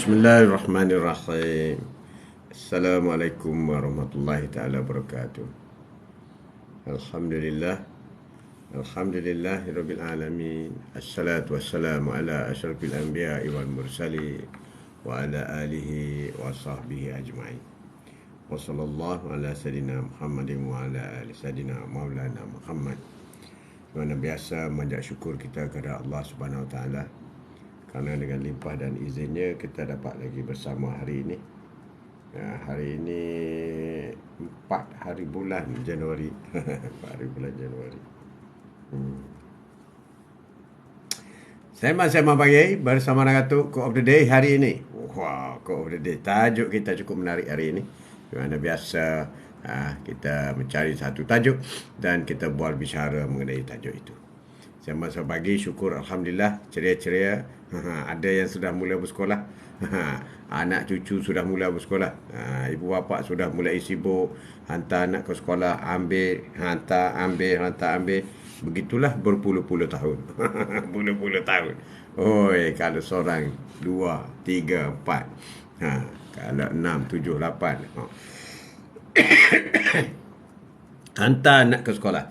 Bismillahirrahmanirrahim. Assalamualaikum warahmatullahi taala wabarakatuh. Alhamdulillah. Alhamdulillahirabbil alamin. Assalatu wassalamu ala asyrafil anbiya'i wal mursalin wa ala alihi wa sahbihi ajma'in. Wa sallallahu ala sayidina Muhammadin wa ala ali sayidina Maulana Muhammad. Mana biasa menjak syukur kita kepada Allah Subhanahu wa taala, kerana dengan limpah dan izinnya kita dapat lagi bersama hari ini. Hari ini 4 hari bulan Januari. 4 hari bulan Januari. Sembang-sembang pagi bersama Nagatuk Quote of the Day hari ini. Wah, Quote of the Day. Tajuk kita cukup menarik hari ini. Di mana biasa kita mencari satu tajuk dan kita buat bicara mengenai tajuk itu. Sembang-sembang pagi, syukur Alhamdulillah, ceria-ceria. Ada yang sudah mula bersekolah. Anak cucu sudah mula bersekolah. Ibu bapa sudah mulai sibuk hantar anak ke sekolah, ambil, hantar, ambil. Begitulah berpuluh-puluh tahun. Puluh-puluh tahun. Oi, kalau seorang, 2, 3, 4. Kalau 6, 7, 8. Hantar anak ke sekolah.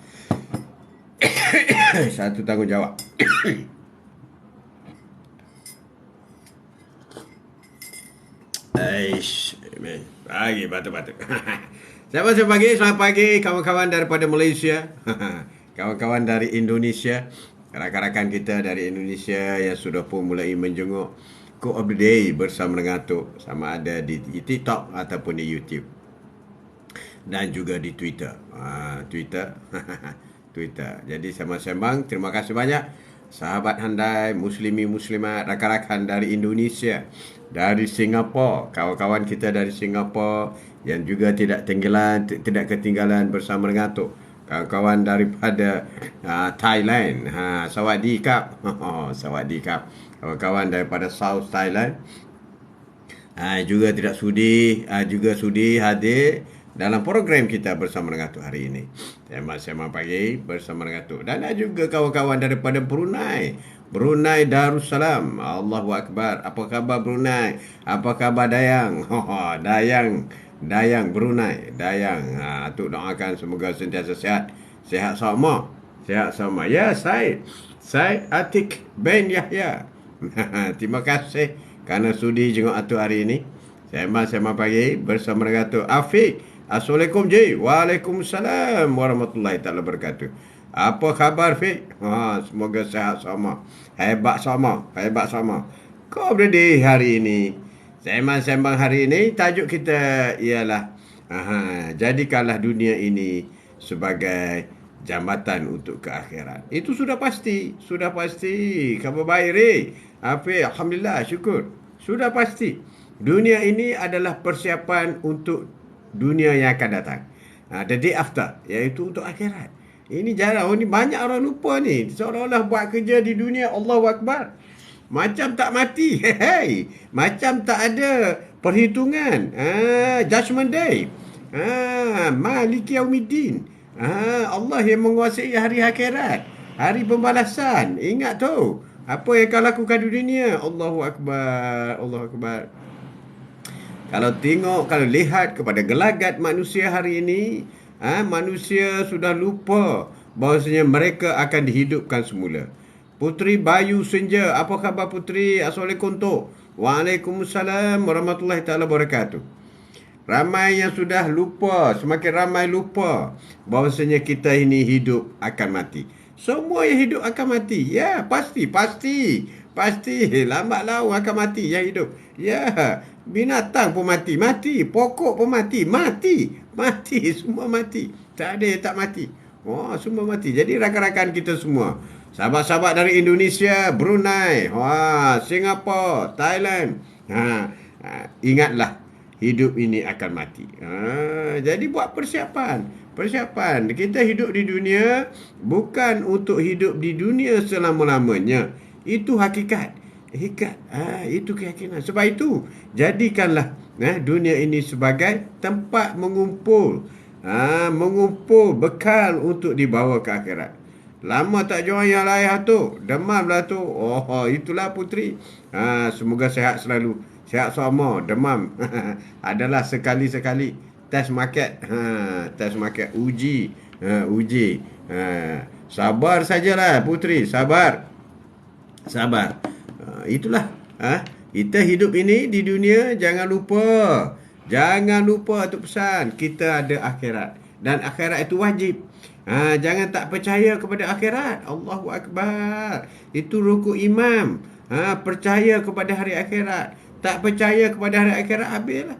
Satu tanggungjawab. Pagi batuk-batuk. Selamat pagi kawan-kawan daripada Malaysia. Kawan-kawan dari Indonesia, rakan-rakan kita dari Indonesia yang sudah pun mulai menjenguk Quote of the Day bersama dengan Atuk, sama ada di TikTok ataupun di YouTube dan juga di Twitter. Twitter. Jadi sembang-sembang, terima kasih banyak sahabat handai, muslimi muslimat, rakan-rakan dari Indonesia, dari Singapura, kawan-kawan kita dari Singapura yang juga tidak ketinggalan bersama dengan Atuk. Kawan-kawan daripada Thailand, Sawadee-kap. Sawadee-kap. Kawan-kawan daripada South Thailand juga tidak sudi hadir dalam program kita bersama dengan Atuk hari ini. Sembang-sembang pagi bersama dengan Atuk. Dan ada juga kawan-kawan daripada Brunei Darussalam. Allahu Akbar. Apa khabar Brunei? Apa khabar Dayang? Dayang Brunei. Dayang. Atuk doakan semoga sentiasa sihat. Sihat sama. Ya, Syed Atik bin Yahya. Terima kasih kerana sudi jenguk Atuk hari ini. Sembang-sembang pagi bersama dengan Atuk. Afiq. Assalamualaikum Ji. Waalaikumsalam warahmatullahi taala wabarakatuh. Apa khabar Fik? Semoga sihat sama. Hebat sama. Kau berada hari ini. Sembang-sembang hari ini tajuk kita ialah jadikanlah dunia ini sebagai jambatan untuk ke akhirat. Itu sudah pasti. Khabar baik Afiq, alhamdulillah, syukur. Sudah pasti. Dunia ini adalah persiapan untuk dunia yang akan datang. The day after, iaitu untuk akhirat. Ini jarang, ini banyak orang lupa ni. Seolah-olah buat kerja di dunia, Allahu Akbar, macam tak mati. Macam tak ada perhitungan. Judgment Day. Maliki Yaumiddin. Allah yang menguasai hari akhirat, hari pembalasan. Ingat tu, apa yang kau lakukan di dunia. Allahu Akbar. Kalau lihat kepada gelagat manusia hari ini, manusia sudah lupa bahawasanya mereka akan dihidupkan semula. Puteri Bayu Senja, apa khabar Puteri? Assalamualaikum Tok. Waalaikumsalam warahmatullahi taala wabarakatuh. Ramai yang sudah lupa, semakin ramai lupa bahawasanya kita ini hidup akan mati. Semua yang hidup akan mati. Ya, pasti. Lambat laun akan mati yang hidup. Ya, binatang pun mati. Pokok pun mati. Semua mati. Tak ada yang tak mati. Semua mati. Jadi rakan-rakan kita semua, sahabat-sahabat dari Indonesia, Brunei, Singapura, Thailand, ingatlah, hidup ini akan mati. Jadi buat persiapan. Kita hidup di dunia bukan untuk hidup di dunia selama-lamanya. Itu hakikat. Itu keyakinan. Sebab itu, jadikanlah dunia ini sebagai tempat mengumpul bekal untuk dibawa ke akhirat. Lama tak join yang lain tu. Demam lah tu. Oh, itulah puteri. Semoga sehat selalu. Sehat semua. Demam. Adalah sekali-sekali. Test market. Test market. Uji. Uji. Sabar sajalah puteri. Sabar. Sabar. Itulah. Kita hidup ini di dunia, jangan lupa. Jangan lupa tu pesan. Kita ada akhirat. Dan akhirat itu wajib. Jangan tak percaya kepada akhirat. Allahu Akbar. Itu rukuk imam. Percaya kepada hari akhirat. Tak percaya kepada hari akhirat, habislah.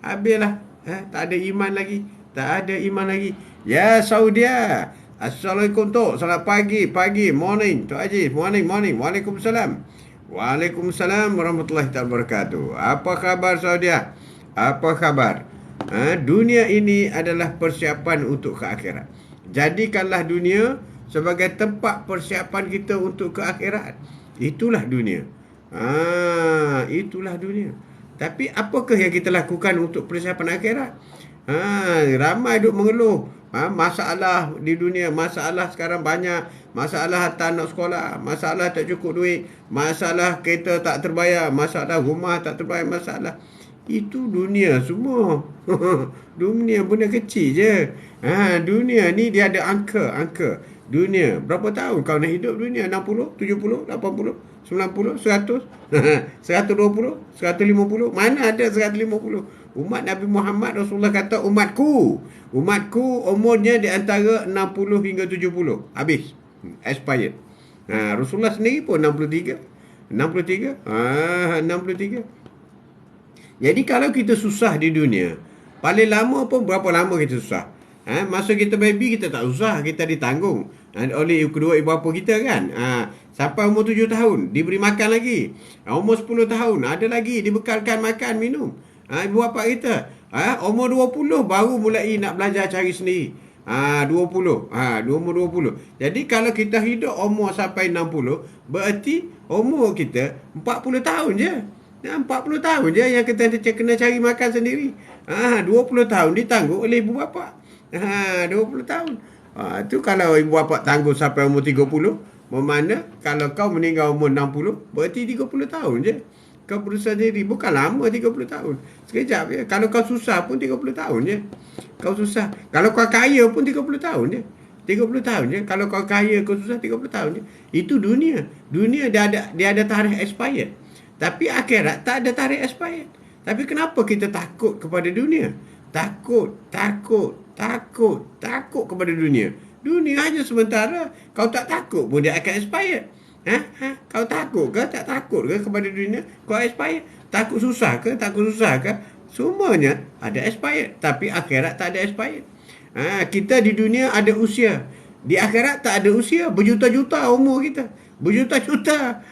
Habislah. Tak ada iman lagi. Tak ada iman lagi. Ya Saudia. Assalamualaikum Tok. Selamat pagi. Pagi. Morning. Tok Haji. Morning. Waalaikumsalam. Waalaikumsalam warahmatullahi wabarakatuh. Apa khabar Saudia? Apa khabar? Dunia ini adalah persiapan untuk ke akhirat. Jadikanlah dunia sebagai tempat persiapan kita untuk ke akhirat. Itulah dunia. Itulah dunia. Tapi apakah yang kita lakukan untuk persiapan akhirat? Ramai duk mengeluh. Masalah di dunia. Masalah sekarang banyak. Masalah hantar anak sekolah. Masalah tak cukup duit. Masalah kereta tak terbayar. Masalah rumah tak terbayar. Masalah. Itu dunia semua. Dunia benda kecil je. Dunia ni dia ada angka. Dunia. Berapa tahun kau nak hidup dunia? 60, 70, 80, 90, 100, 120, 150. Mana ada 150? Umat Nabi Muhammad, Rasulullah kata umatku umurnya di antara 60 hingga 70. Habis. Expired. Rasulullah sendiri pun 63. 63. Jadi kalau kita susah di dunia, paling lama pun berapa lama kita susah? Masa kita baby kita tak susah, kita ditanggung oleh kedua ibu bapa kita kan. Sampai umur 7 tahun diberi makan lagi. Umur 10 tahun ada lagi dibekalkan makan minum. Ibu bapa kita. Umur 20 baru mulai nak belajar cari sendiri. 20. Umur 20. Jadi kalau kita hidup umur sampai 60, berarti umur kita 40 tahun je. 40 tahun je yang kita kena cari makan sendiri. 20 tahun ditanggung oleh ibu bapa. 20 tahun. Tu kalau ibu bapa tanggung sampai umur 30, bermakna kalau kau meninggal umur 60, berarti 30 tahun je. Kau berusaha sendiri. Bukan lama 30 tahun. Sekejap je. Kalau kau susah pun 30 tahun je. Kau susah. Kalau kau kaya pun 30 tahun je. 30 tahun je. Kalau kau kaya, kau susah 30 tahun je. Itu dunia. Dunia dia ada tarikh expired. Tapi akhirat tak ada tarikh expired. Tapi kenapa kita takut kepada dunia? Takut kepada dunia. Dunia hanya sementara. Kau tak takut pun dia akan expired. Kau takut ke? Tak takut ke kepada dunia? Kau expired. Takut susah ke? Semuanya ada expired. Tapi akhirat tak ada expired. Kita di dunia ada usia. Di akhirat tak ada usia. Berjuta-juta umur kita. Berjuta-juta.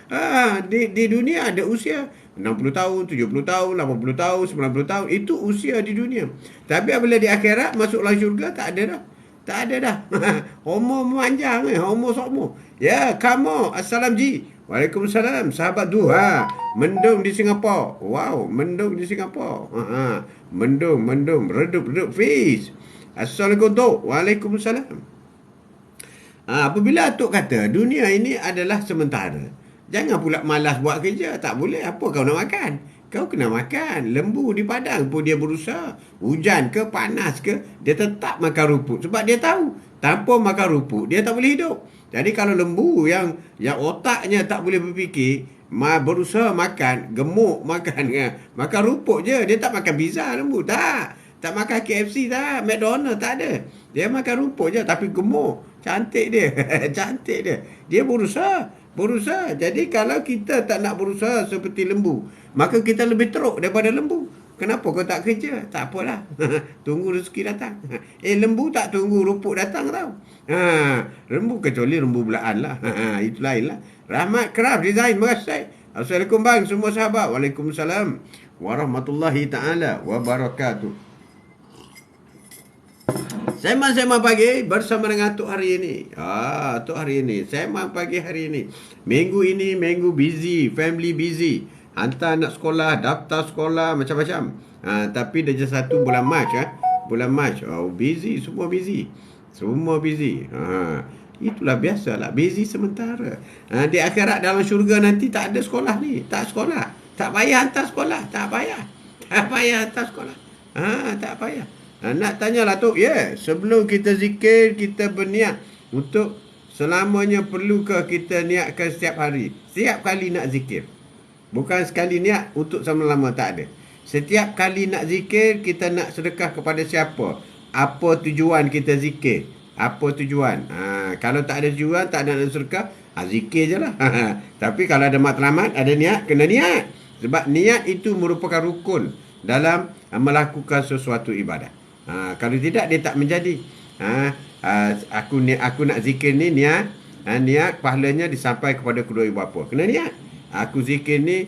Di dunia ada usia 60 tahun, 70 tahun, 80 tahun, 90 tahun. Itu usia di dunia. Tapi apabila di akhirat masuklah syurga, tak ada dah. Tak ada dah. Umur memanjang. Umur sokmo. Ya, kamu. Assalam ji. Waalaikumsalam. Sahabat duha. Mendung di Singapura. Wow, mendung di Singapura. Mendung. Redup. Fiz. Assalamualaikum Tok. Waalaikumsalam. Apabila Tok kata dunia ini adalah sementara, jangan pula malas buat kerja. Tak boleh. Apa kau nak makan? Kau kena makan. Lembu di padang pun dia berusaha. Hujan ke panas ke, dia tetap makan rumput. Sebab dia tahu tanpa makan rumput dia tak boleh hidup. Jadi kalau lembu yang otaknya tak boleh berfikir, berusaha makan, gemuk makan makan rumput je. Dia tak makan pizza lembu. Tak makan KFC tak. McDonald tak ada. Dia makan rumput je tapi gemuk. Cantik dia. Cantik dia. Dia berusaha. Jadi kalau kita tak nak berusaha seperti lembu, maka kita lebih teruk daripada lembu. Kenapa kau tak kerja? Tak apalah. Tunggu rezeki datang. Lembu tak tunggu rumput datang tau. Lembu kecuali lembu belaan lah. Itu lain lah. Rahmat Craft Design. Terima kasih. Assalamualaikum bang semua sahabat. Waalaikumsalam warahmatullahi ta'ala wabarakatuh. Sembang-sembang pagi bersama dengan Tok hari ini. Tok hari ini. Sembang pagi hari ini. Minggu ini minggu busy. Family busy. Hantar anak sekolah, daftar sekolah, macam-macam. Tapi dah just 1 bulan Mac. Bulan Mac. Busy. Semua busy. Itulah biasalah, busy sementara. Di akhirat dalam syurga nanti tak ada sekolah ni. Tak sekolah. Tak payah hantar sekolah. Tak payah. Tak payah hantar sekolah. Tak payah. Nak tanyalah tu, sebelum kita zikir, kita berniat untuk selamanya perlukah kita niatkan setiap hari. Setiap kali nak zikir. Bukan sekali niat untuk selama-lama, tak ada. Setiap kali nak zikir, kita nak sedekah kepada siapa? Apa tujuan kita zikir? Apa tujuan? Kalau tak ada tujuan, tak ada nak sedekah, zikir je lah. Tapi kalau ada matlamat, ada niat, kena niat. Sebab niat itu merupakan rukun dalam melakukan sesuatu ibadah. Kalau tidak, dia tak menjadi. Aku nak zikir ni, niat. Niat pahalanya disampai kepada kedua ibu bapa. Kena niat. Aku zikir ni,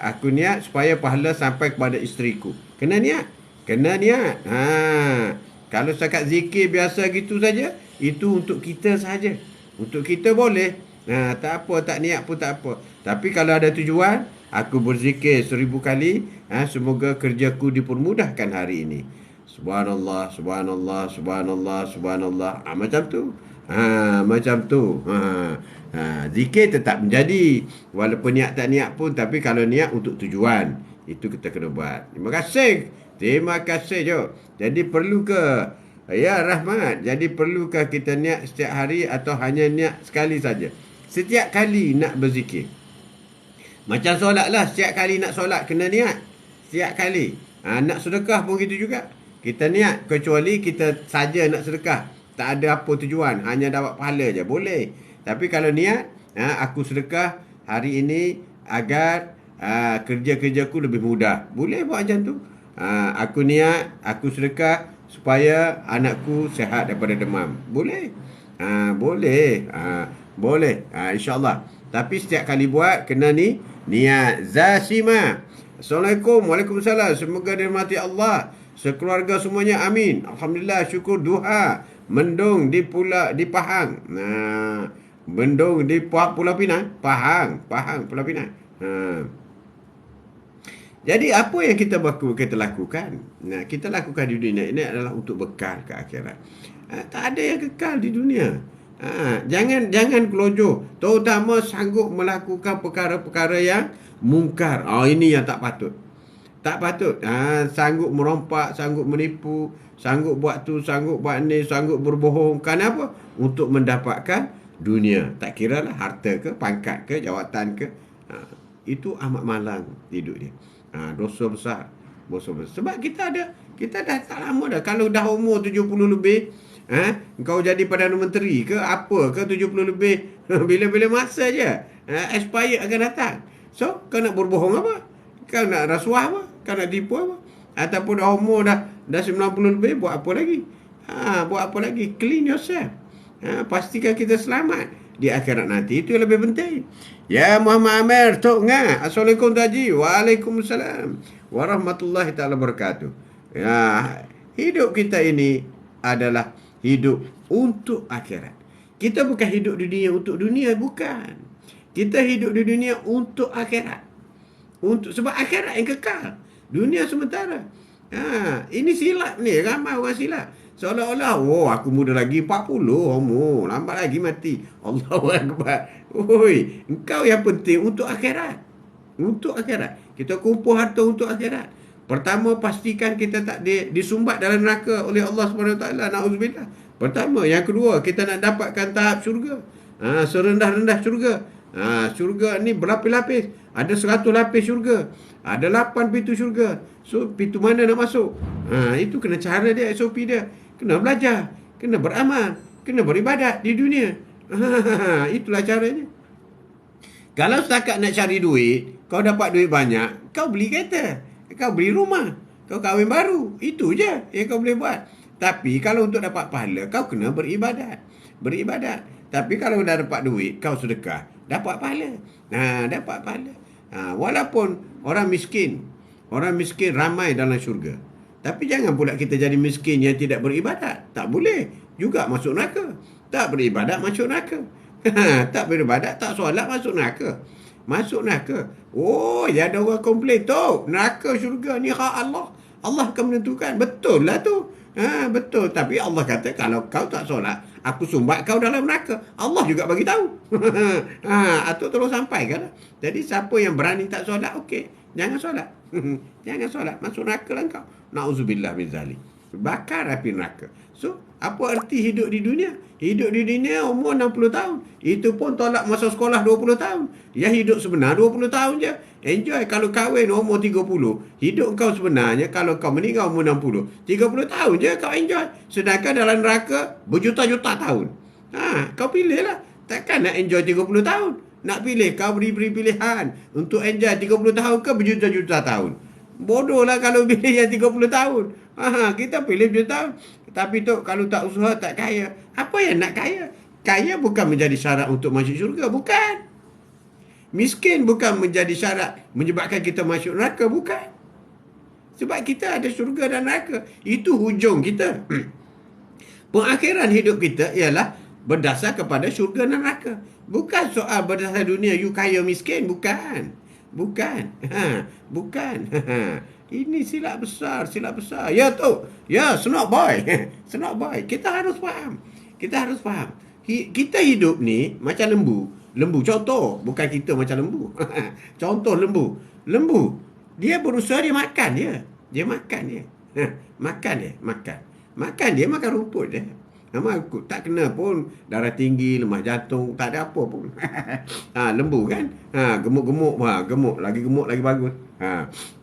aku niat supaya pahala sampai kepada isteriku. Kena niat. Kena niat. Kalau setakat zikir biasa gitu saja, itu untuk kita saja. Untuk kita boleh. Tak apa, tak niat pun tak apa. Tapi kalau ada tujuan, aku berzikir 1000 kali, semoga kerjaku dipermudahkan hari ini. Subhanallah, subhanallah, subhanallah, subhanallah. Macam tu. Macam tu. Zikir tetap menjadi. Walaupun niat tak niat pun, tapi kalau niat untuk tujuan, itu kita kena buat. Terima kasih. Terima kasih, Jo. Jadi perlu ke? Ya, Rahmat. Jadi perlukah kita niat setiap hari atau hanya niat sekali saja? Setiap kali nak berzikir. Macam solat lah. Setiap kali nak solat, kena niat. Setiap kali. Nak sedekah pun gitu juga. Kita niat. Kecuali kita saja nak sedekah. Tak ada apa tujuan. Hanya dapat pahala je. Boleh. Tapi kalau niat, aku sedekah hari ini agar kerja-kerjaku lebih mudah. Boleh buat macam tu. Aku niat, aku sedekah supaya anakku sihat daripada demam. Boleh. Boleh. Boleh. InsyaAllah. Tapi setiap kali buat, kena ni niat. Zashima. Assalamualaikum. Waalaikumsalam. Semoga dirahmati Allah. Sekeluarga semuanya. Amin. Alhamdulillah. Syukur duha. Mendung di Pahang. Mendung di Pulau Pinang. Pahang, Pulau Pinang. Jadi apa yang kita lakukan? Kita lakukan di dunia ini adalah untuk bekal ke akhirat. Tak ada yang kekal di dunia. Jangan kelojoh. Terutama sanggup melakukan perkara-perkara yang mungkar. Ini yang tak patut. Tak patut. Sanggup merompak, sanggup menipu, sanggup buat tu, sanggup buat ni, sanggup berbohong. Kenapa? Untuk mendapatkan dunia. Tak kira lah harta ke, pangkat ke, jawatan ke. Itu amat malang hidup dia. Dosa besar. Sebab kita dah tak lama dah. Kalau dah umur 70 lebih, kau jadi Perdana Menteri ke apa ke 70 lebih, bila-bila masa je expire akan datang. So kau nak berbohong apa? Kau nak rasuah apa? Kau nak tipu apa? Ataupun dah umur dah 90 lebih, buat apa lagi? Buat apa lagi? Clean yourself. Pastikan kita selamat di akhirat nanti. Itu yang lebih penting. Ya Muhammad Amir Tok Ngah. Assalamualaikum Taji. Waalaikumsalam warahmatullahi ta'ala wabarakatuh. Hidup kita ini adalah hidup untuk akhirat. Kita bukan hidup di dunia untuk dunia. Bukan. Kita hidup di dunia untuk akhirat. Sebab akhirat yang kekal. Dunia sementara. Ini silap ni. Ramai orang silap. Seolah-olah, aku muda lagi 40, lambat lagi mati. Allahu Akbar. Engkau yang penting untuk akhirat. Untuk akhirat. Kita kumpul harta untuk akhirat. Pertama, pastikan kita tak disumbat dalam neraka oleh Allah SWT. Na'udzubillah. Pertama. Yang kedua, kita nak dapatkan tahap syurga. Serendah-rendah syurga. Syurga ni berlapis-lapis. Ada 100 lapis syurga. Ada 8 pintu syurga. So, pintu mana nak masuk? Itu kena cara dia, SOP dia. Kena belajar. Kena beramal. Kena beribadat di dunia. Itulah caranya. Kalau setakat nak cari duit, kau dapat duit banyak, kau beli kereta. Kau beli rumah. Kau kahwin baru. Itu je yang kau boleh buat. Tapi kalau untuk dapat pahala, kau kena beribadat. Tapi kalau dah dapat duit, kau sedekah, dapat pahala. Dapat pahala. Walaupun orang miskin ramai dalam syurga. Tapi jangan pula kita jadi miskin yang tidak beribadat. Tak boleh. Juga masuk neraka. Tak beribadat, masuk neraka. Tak beribadat, tak solat, masuk neraka. Masuk neraka. Ya ada orang komplain tu. Neraka syurga ni hak Allah. Allah akan menentukan. Betul lah tu. Betul. Tapi Allah kata kalau kau tak solat, aku sumbat kau dalam neraka. Allah juga bagi tahu. Atuk terus sampaikan. Jadi siapa yang berani tak solat, okey, jangan solat. Jangan solat, masuk neraka lah kau. Nauzubillah min zalik. Bakar api neraka. So, apa arti hidup di dunia? Hidup di dunia umur 60 tahun. Itu pun tolak masa sekolah 20 tahun. Ya hidup sebenar 20 tahun je. Enjoy. Kalau kahwin umur 30, hidup kau sebenarnya kalau kau meninggal umur 60, 30 tahun je kau enjoy. Sedangkan dalam neraka berjuta-juta tahun. Kau pilih lah. Takkan nak enjoy 30 tahun. Nak pilih, kau beri pilihan untuk enjoy 30 tahun ke berjuta-juta tahun. Bodoh lah kalau pilih yang 30 tahun. Kita pilih berjuta tahun. Tapi tu kalau tak usaha, tak kaya. Apa yang nak kaya? Kaya bukan menjadi syarat untuk masuk syurga. Bukan. Miskin bukan menjadi syarat menyebabkan kita masuk neraka. Bukan. Sebab kita ada syurga dan neraka. Itu hujung kita. Pengakhiran hidup kita ialah berdasar kepada syurga dan neraka. Bukan soal berdasar dunia, you kaya miskin. Bukan. Bukan. Bukan. Ini silap besar, silap besar. Ya tu. Ya, snot boy. Snot boy. Kita harus faham. Kita harus faham. Kita hidup ni macam lembu. Lembu contoh. Bukan kita macam lembu. Contoh lembu. Lembu. Dia berusaha, dia makan dia. Dia makan dia. Makan dia. Makan. Makan dia, makan rumput dia. Tak kena pun darah tinggi, lemah jantung, tak ada apa pun. Lembu kan? Gemuk-gemuk, gemuk, lagi bagus.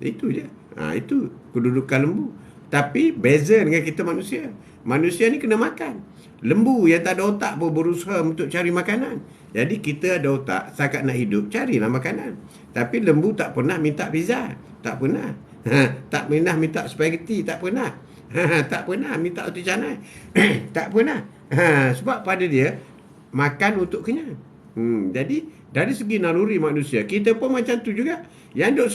Itu je. Itu kedudukan lembu. Tapi beza dengan kita manusia. Manusia ni kena makan. Lembu yang tak ada otak pun berusaha untuk cari makanan. Jadi kita ada otak, setakat nak hidup, carilah makanan. Tapi lembu tak pernah minta pizza. Tak pernah. Tak pernah minta spaghetti. Tak pernah. Tak pernah minta roti canai. Tak pernah. Sebab pada dia makan untuk kenyang. Jadi dari segi naluri manusia, kita pun macam tu juga. Yang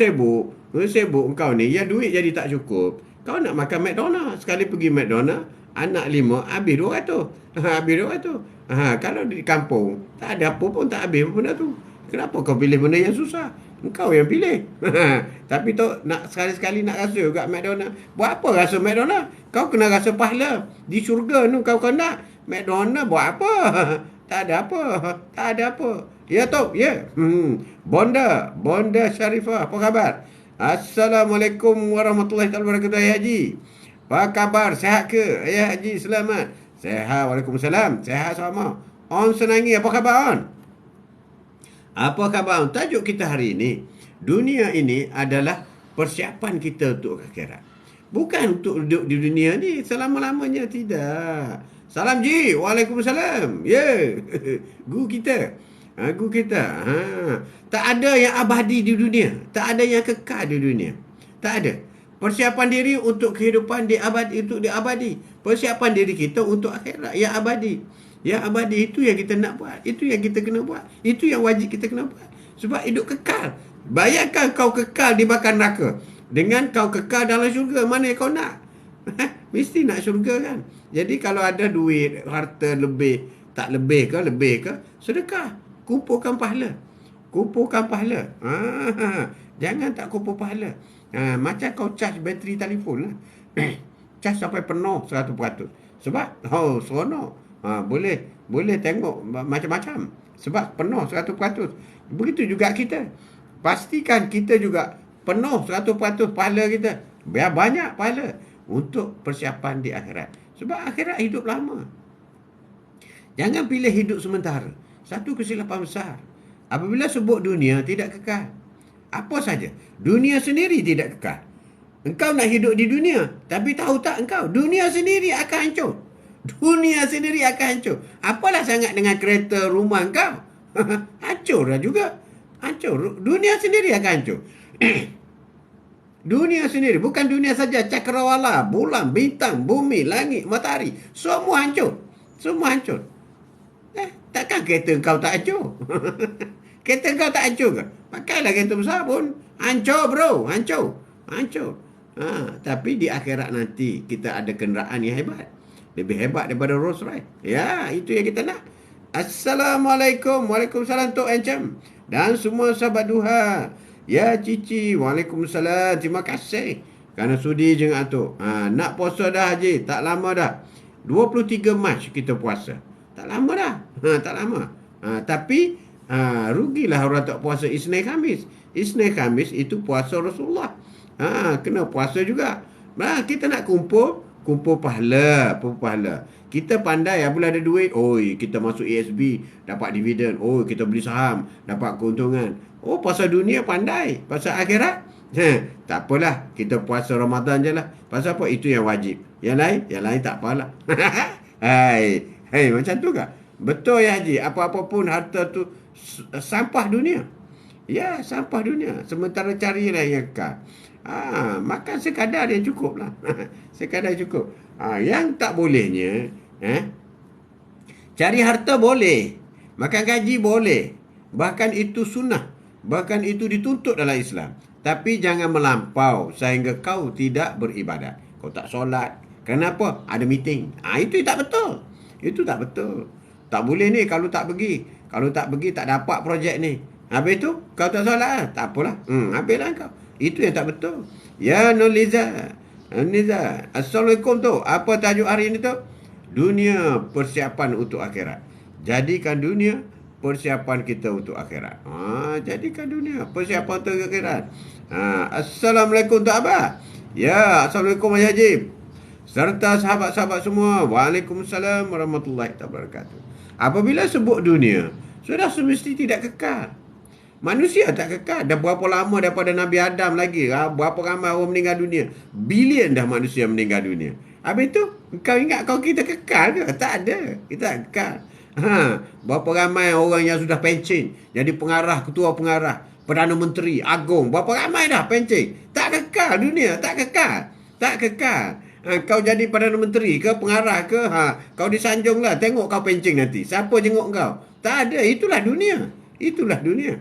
duk sibuk engkau ni, yang duit jadi tak cukup. Kau nak makan McDonald, sekali pergi McDonald, anak 5 habis 200. Habis 200. Kalau di kampung tak ada apa pun, tak habis benda tu. Kenapa kau pilih benda yang susah? Engkau yang pilih. Tapi tu nak sekali-sekali nak rasa juga McDonald. Buat apa rasa McDonald? Kau kena rasa pahala. Di syurga tu kau nak McDonald buat apa? Tak ada apa. Tak ada apa. Ya tu, ya. Bonda Syarifah, apa khabar? Assalamualaikum warahmatullahi wabarakatuh, ya Haji. Apa khabar? Sehat ke? Ya Haji, selamat. Sehat, waalaikumsalam. Sehat sama. On Senangi, apa khabar on? Apa khabar? Tajuk kita hari ini, dunia ini adalah persiapan kita untuk akhirat. Bukan untuk duduk di dunia ni selama-lamanya, tidak. Salam Ji, waalaikumsalam. Ya, guru kita. Guru kita. Tak ada yang abadi di dunia. Tak ada yang kekal di dunia. Tak ada. Persiapan diri untuk kehidupan di abadi, untuk di abadi. Persiapan diri kita untuk akhirat yang abadi. Yang abadi itu yang kita nak buat. Itu yang kita kena buat. Itu yang wajib kita kena buat. Sebab hidup kekal. Bayangkan kau kekal dibakar neraka. Dengan kau kekal dalam syurga, mana yang kau nak? Mesti nak syurga kan? Jadi kalau ada duit, harta lebih, tak lebih ke, sedekah. Kumpulkan pahala. Kumpulkan pahala. Jangan tak kumpul pahala. Macam kau charge bateri telefon lah. Charge sampai penuh 100%. Sebab, seronok. Boleh tengok macam-macam. Sebab penuh 100%. Begitu juga kita. Pastikan kita juga penuh 100% pahala kita. Biar banyak pahala untuk persiapan di akhirat. Sebab akhirat hidup lama. Jangan pilih hidup sementara. Satu kesilapan besar. Apabila sebut dunia tidak kekal. Apa saja. Dunia sendiri tidak kekal. Engkau nak hidup di dunia. Tapi tahu tak engkau? Dunia sendiri akan hancur. Dunia sendiri akan hancur. Apalah sangat dengan kereta, rumah kau. Hancur lah juga. Hancur. Dunia sendiri akan hancur. Dunia sendiri. Bukan dunia saja. Cakrawala, bulan, bintang, bumi, langit, matahari. Semua hancur. Semua hancur. Takkan kereta kau tak hancur? Kereta kau tak hancur ke? Pakailah kereta besar pun. Hancur bro. Hancur. Hancur. Tapi di akhirat nanti kita ada kenderaan yang hebat. Lebih hebat daripada Rolls Royce. Ya, itu yang kita nak. Assalamualaikum. Waalaikumsalam Tok Encam. Dan semua sahabat duha. Ya Cici. Waalaikumsalam. Terima kasih. Kerana sudi je atuk. Nak puasa dah Haji. Tak lama dah. 23 Mac kita puasa. Tak lama dah. Tak lama. Tapi rugilah orang tak puasa Isnin Khamis. Isnin Khamis itu puasa Rasulullah. Kena puasa juga. Kita nak kumpul pahala. Kita pandai apabila ada duit, kita masuk ASB, dapat dividen. Kita beli saham, dapat keuntungan. Pasal dunia pandai. Pasal akhirat, tak apalah. Kita puasa Ramadan je lah. Pasal apa? Itu yang wajib. Yang lain tak apalah. Macam tu kah? Betul ya Haji. Apa-apa pun harta tu sampah dunia. Ya, sampah dunia. Sementara carilah yang kekal. Makan sekadar yang cukup lah. Sekadar cukup. Yang tak bolehnya, cari harta boleh. Makan gaji boleh. Bahkan itu sunnah. Bahkan itu dituntut dalam Islam. Tapi jangan melampau sehingga kau tidak beribadat. Kau tak solat. Kenapa? Ada meeting. Itu tak betul. Itu tak betul. Tak boleh ni kalau tak pergi. Kalau tak pergi tak dapat projek ni. Habis tu kau tak solat. Tak apalah. Habislah kau. Itu yang tak betul. Ya Nuliza. Assalamualaikum tu. Apa tajuk hari ni tu? Dunia persiapan untuk akhirat. Jadikan dunia persiapan kita untuk akhirat. Jadikan dunia persiapan untuk akhirat. Assalamualaikum tu Abah. Ya, Assalamualaikum Ayah Haji. Serta sahabat-sahabat semua. Waalaikumsalam warahmatullahi wabarakatuh. Apabila sebut dunia, sudah semesti tidak kekal. Manusia tak kekal. Dah berapa lama daripada Nabi Adam lagi. Berapa ramai orang meninggal dunia. Bilion dah manusia meninggal dunia. Habis tu, kau ingat kita kekal ke? Tak ada. Kita tak kekal. Berapa ramai orang yang sudah pencen. Jadi pengarah, ketua pengarah, Perdana Menteri, Agung. Berapa ramai dah pencen. Tak kekal dunia. Tak kekal. Tak kekal. Kau jadi Perdana Menteri ke, pengarah ke, kau disanjung lah. Tengok kau pencen nanti. Siapa jenguk kau? Tak ada. Itulah dunia. Itulah dunia.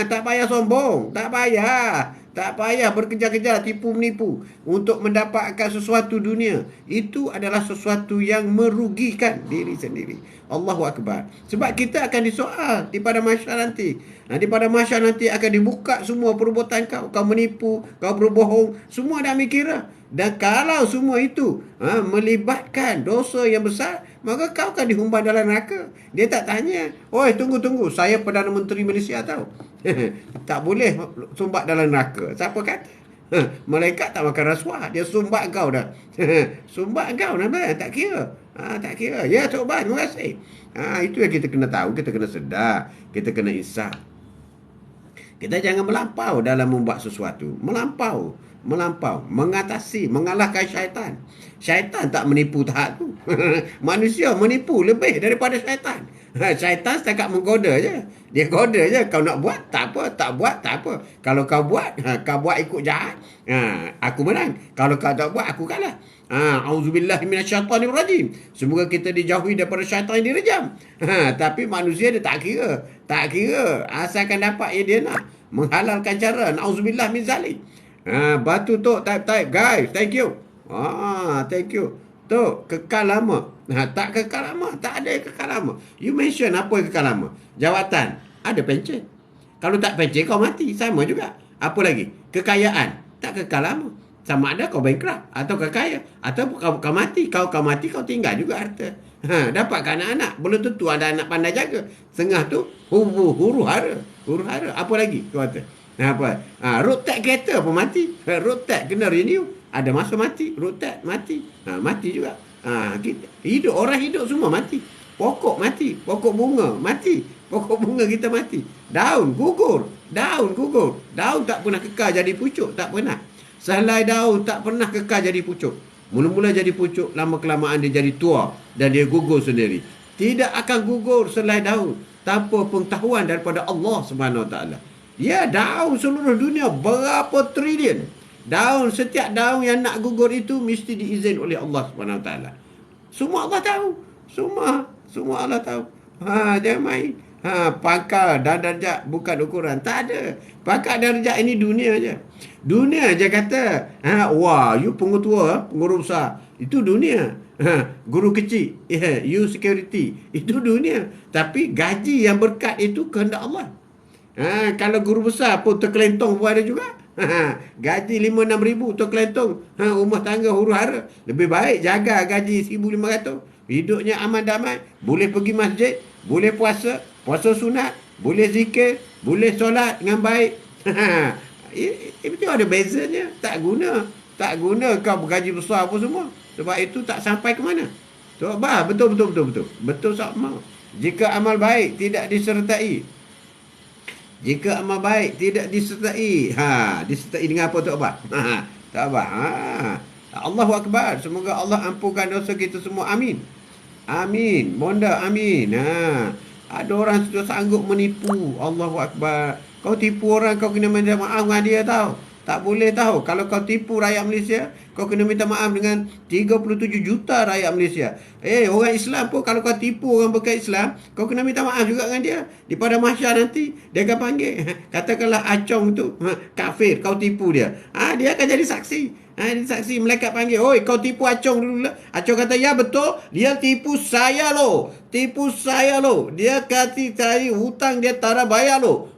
Tak payah sombong. Tak payah. Tak payah berkejar-kejar, tipu-menipu untuk mendapatkan sesuatu dunia. Itu adalah sesuatu yang merugikan diri sendiri. Allahu Akbar. Sebab kita akan disoal di pada mahsyar nanti. Di pada mahsyar nanti akan dibuka semua perbuatan kau. Kau menipu, kau berbohong. Semua dah mikir. Dan kalau semua itu melibatkan dosa yang besar, maka kau akan dihumban dalam neraka. Dia tak tanya, tunggu, saya Perdana Menteri Malaysia tahu. Tak boleh sumbat dalam neraka. Siapa kata? Malaikat tak makan rasuah. Dia sumbat kau dah. Sumbat kau nama. Tak kira. Tak kira. Ya Tok Bas, terima kasih. Itu yang kita kena tahu. Kita kena sedar. Kita kena insaf. Kita jangan melampau dalam membuat sesuatu. Melampau. Mengatasi, mengalahkan syaitan. Syaitan tak menipu tahap tu. Manusia menipu lebih daripada syaitan. Syaitan setakat menggoda je. Dia goda je. Kau nak buat, tak apa. Tak buat, tak apa. Kalau kau buat, kau buat ikut jahat, aku menang. Kalau kau tak buat, aku kalah. Auzubillahi minasyaitanirrajim. Semoga kita dijauhi daripada syaitan yang direjam. Tapi manusia dia tak kira. Tak kira. Asalkan dapat yang dia nak. Menghalalkan cara. Auzubillah min zalik. Batu Tok type guys, thank you. Thank you. Tok kekal lama. Tak kekal lama. Tak ada yang kekal lama. You mention apa yang kekal lama? Jawatan. Ada pencen. Kalau tak pencen kau mati. Sama juga. Apa lagi? Kekayaan. Tak kekal lama. Sama ada kau bankrupt atau kau kaya. Atau kau mati. Kau mati kau tinggal juga harta. Dapatkan anak-anak. Belum tentu ada anak pandai jaga. Setengah tu huru hara. Apa lagi kau kata? Apa? Road tax kereta pun mati. Road tax kena renew. Ada masa mati. Road tax mati. Mati juga. Kita, orang hidup semua mati. Pokok mati. Pokok bunga mati. Pokok bunga kita mati. Daun gugur. Daun tak pernah kekal jadi pucuk. Tak pernah. Sehelai daun tak pernah kekal jadi pucuk. Mula-mula jadi pucuk. Lama-kelamaan dia jadi tua. Dan dia gugur sendiri. Tidak akan gugur sehelai daun tanpa pengetahuan daripada Allah SWT. Ya, daun seluruh dunia berapa trilion. Setiap daun yang nak gugur itu mesti diizin oleh Allah SWT. Semua Allah tahu. Semua Allah tahu. Jangan main. Pangkal dan darjat bukan ukuran. Tak ada. Pangkal dan darjat ini dunia je. Dunia je kata, you pengetua, pengurus besar. Itu dunia. Guru kecil, you security. Itu dunia. Tapi gaji yang berkat itu kehendak Allah. Kalau guru besar pun terkelentong pun ada juga. Gaji 5-6 ribu terkelentong. Rumah tangga huru-hara. Lebih baik jaga gaji 1,500. Hidupnya aman damai. Boleh pergi masjid. Boleh puasa. Puasa sunat. Boleh zikir. Boleh solat dengan baik. Itu ada bezanya. Tak guna. Tak guna kau bergaji besar apa semua. Sebab itu tak sampai ke mana. Betul. Betul sama. Jika amal baik tidak disertai. Jika amal baik tidak disertai. Disertai dengan apa Tok Abah? Tok Abah. Allahu Akbar. Semoga Allah ampunkan dosa kita semua. Amin. Amin. Bonda amin. Ada orang sudah sanggup menipu. Allahu Akbar. Kau tipu orang, kau kena minta maaf dengan dia tau. Tak boleh tahu. Kalau kau tipu rakyat Malaysia, kau kena minta maaf dengan 37 juta rakyat Malaysia. Orang Islam pun kalau kau tipu orang bukan Islam, kau kena minta maaf juga dengan dia. Di pada mahsyar nanti, dia akan panggil. Katakanlah Acong tu kafir, kau tipu dia. Dia akan jadi saksi. Jadi saksi, malaikat panggil. Oi, kau tipu Acong dulu lah. Acong kata, ya betul. Dia tipu saya loh. Dia kata cari hutang, dia tak ada bayar loh.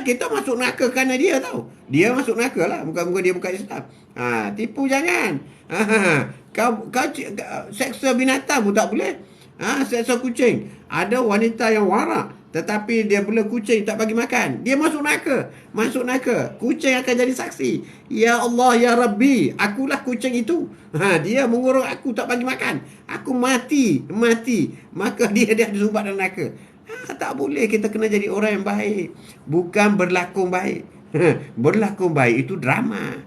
Kita masuk neraka kerana dia tau. Dia masuk neraka lah. Muka-muka dia bukan Islam. Tipu jangan. Kau seksa binatang pun tak boleh. Seksa kucing. Ada wanita yang warak, tetapi dia bela kucing tak bagi makan. Dia masuk neraka. Kucing akan jadi saksi. Ya Allah, ya Rabbi, akulah kucing itu. Dia mengurung aku tak bagi makan. Aku mati. Maka dia disumbat dalam neraka. Tak boleh, kita kena jadi orang yang baik. Bukan berlakon baik. Berlakon baik itu drama.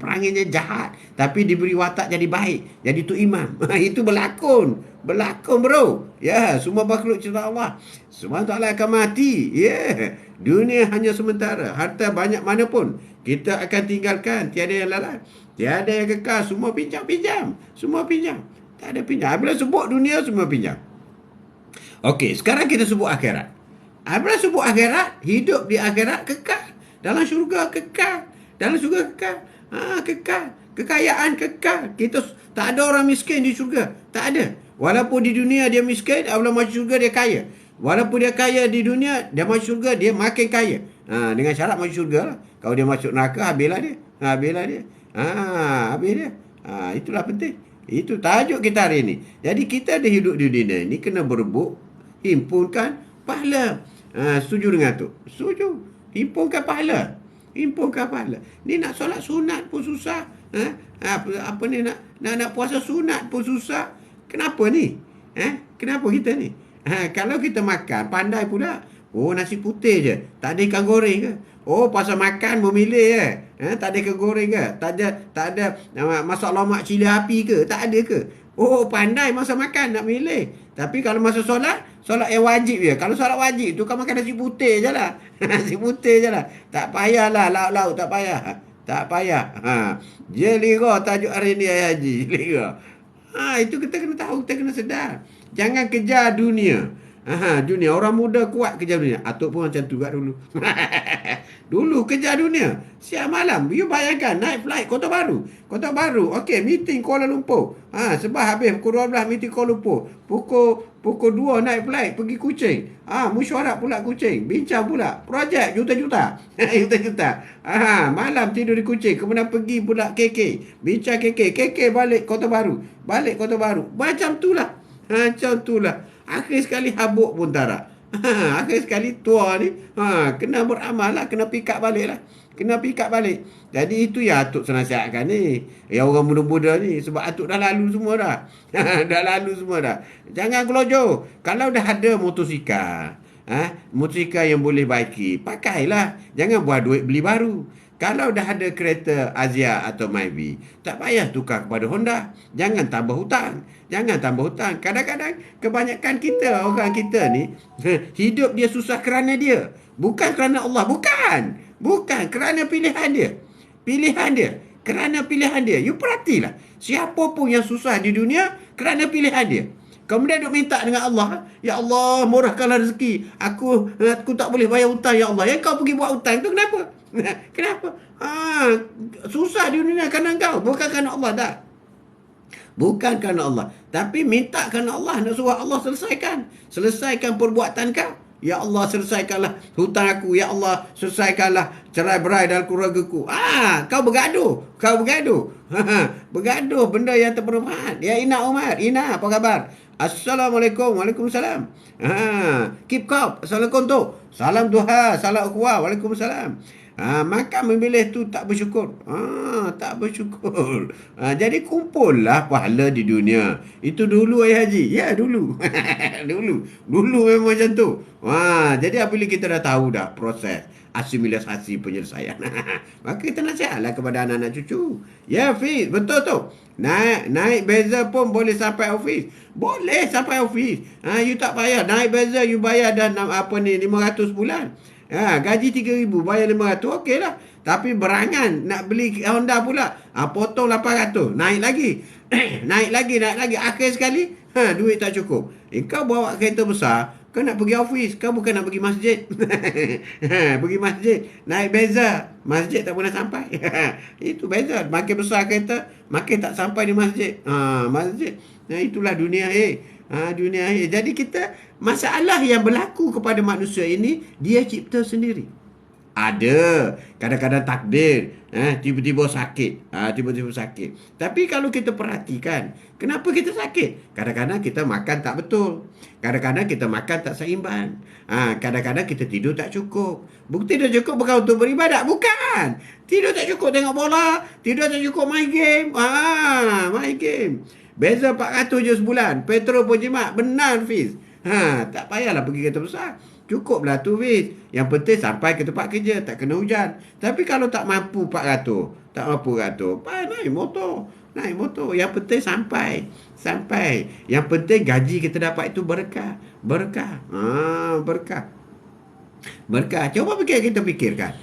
Peranginya jahat, tapi diberi watak jadi baik. Jadi tu imam. Itu berlakon bro. Ya, semua makhluk cerita Allah. Semua Allah akan mati. Dunia hanya sementara. Harta banyak mana pun kita akan tinggalkan. Tiada yang lalat, tiada yang kekal. Semua pinjam. Tak ada pinjam. Bila sebut dunia, semua pinjam. Okey, sekarang kita sebut akhirat. Bila sebut akhirat, hidup di akhirat kekal. Dalam syurga kekal. Kekal. Kekayaan kekal. Kita tak ada orang miskin di syurga. Tak ada. Walaupun di dunia dia miskin, apabila masuk syurga dia kaya. Walaupun dia kaya di dunia, dia masuk syurga dia makin kaya. Dengan syarat masuk syurga lah. Kalau dia masuk neraka, habislah dia. Habis dia. Itulah penting. Itu tajuk kita hari ini. Jadi kita ada hidup di dunia ini kena berebut, himpunkan pahala. Setuju dengan tu? Setuju. Himpunkan pahala. Ni nak solat sunat pun susah. Nak puasa sunat pun susah. Kenapa ni? Kenapa kita ni? Kalau kita makan, pandai pula. Nasi putih je. Tak ada ikan goreng ke? Pasal makan memilih ke? Tak ada ikan goreng ke? Tak ada masak lomak cili api ke? Tak ada ke? Pandai masa makan nak milih. Tapi kalau masa solat yang wajib je. Kalau solat wajib tu kau makan nasi putih je lah. Tak payahlah lauk-lauk, tak payah. Dia lira tajuk hari ni ayah haji. Lira. Itu kita kena tahu, kita kena sedar. Jangan kejar dunia. Dunia. Orang muda kuat kejar dunia. Atuk pun macam tu kat dulu. Dulu kejar dunia. Siap malam. You bayangkan naik flight Kota Baru. Okey, meeting Kuala Lumpur. Sebab habis pukul 12 meeting Kuala Lumpur. Pukul 2 naik flight pergi Kuching. Mesyuarat pula Kuching. Bincang pula. Projek juta-juta. Malam tidur di Kuching. Kemudian pergi pula KK. Bincang KK. KK balik Kota Baru. Macam tu lah. Akhir sekali habuk pun tak ada. Akhir sekali tua ni kena beramal lah. Kena pick up balik. Jadi itu ya Atuk senasihatkan ni. Orang muda-muda ni. Sebab Atuk dah lalu semua dah. Jangan kelojo. Kalau dah ada motosikal, motosikal yang boleh baiki, pakailah. Jangan buat duit beli baru. Kalau dah ada kereta Azia atau Myvi, tak payah tukar kepada Honda. Jangan tambah hutang. Kadang-kadang kebanyakan orang kita ni hidup dia susah kerana dia. Bukan kerana Allah. Bukan kerana pilihan dia. Kerana pilihan dia. You perhatilah. Siapa pun yang susah di dunia kerana pilihan dia. Kemudian duk minta dengan Allah, ya Allah murahkanlah rezeki. Aku tak boleh bayar hutang ya Allah. Yang kau pergi buat hutang tu kenapa? Susah di dunia kerana kau, bukan kerana Allah tak. Bukan kerana Allah, tapi minta kerana Allah, nak suruh Allah selesaikan perbuatan kau. Ya Allah, selesaikanlah hutang aku. Ya Allah, selesaikanlah cerai-berai dalam keluargaku. Kau bergaduh. Kau bergaduh. Bergaduh benda yang terbermanfaat. Ya Ina Umar. Ina, apa khabar? Assalamualaikum. Waalaikumsalam. Keep calm. Assalamualaikum tu. Salam duha. Salam ukhuwah. Waalaikumsalam. Maka memilih tu tak bersyukur. Tak bersyukur. Jadi kumpullah pahala di dunia. Itu dulu ayah haji. Ya dulu. Dulu memang macam tu. Jadi apabila kita dah tahu dah proses asimilasi penyelesaian, maka kita nasihatlah kepada anak-anak cucu. Ya Fiz, betul tu. Naik beza pun boleh sampai office. Boleh sampai office. You tak payah naik beza, you bayar dah 500 bulan. Gaji 3,000 bayar 500, okey lah. Tapi berangan nak beli Honda pula, potong 800, naik lagi. naik lagi. Akhir sekali duit tak cukup. Kau bawa kereta besar, kau nak pergi office, kau bukan nak pergi masjid. Pergi masjid, naik beza, masjid tak pernah sampai. Itu beza. Makin besar kereta, makin tak sampai di masjid. Masjid. Itulah dunia dunia akhir. Jadi kita, masalah yang berlaku kepada manusia ini, dia cipta sendiri. Ada kadang-kadang takdir, tiba-tiba sakit, Tapi kalau kita perhatikan, kenapa kita sakit? Kadang-kadang kita makan tak betul, kadang-kadang kita makan tak seimbang, kadang-kadang kita tidur tak cukup. Bukti tidur cukup bukan untuk beribadat, bukan. Tidur tak cukup tengok bola, tidur tak cukup main game. Main game. Beza 400 je sebulan. Petrol pun jimat. Benar Fiz. Tak payahlah pergi kereta besar. Cukuplah tu Fiz. Yang penting sampai ke tempat kerja, tak kena hujan. Tapi kalau tak mampu 400, tak mampu 100, naik motor. Yang penting sampai. Yang penting gaji kita dapat itu berkah. Berkah. Coba kita fikirkan.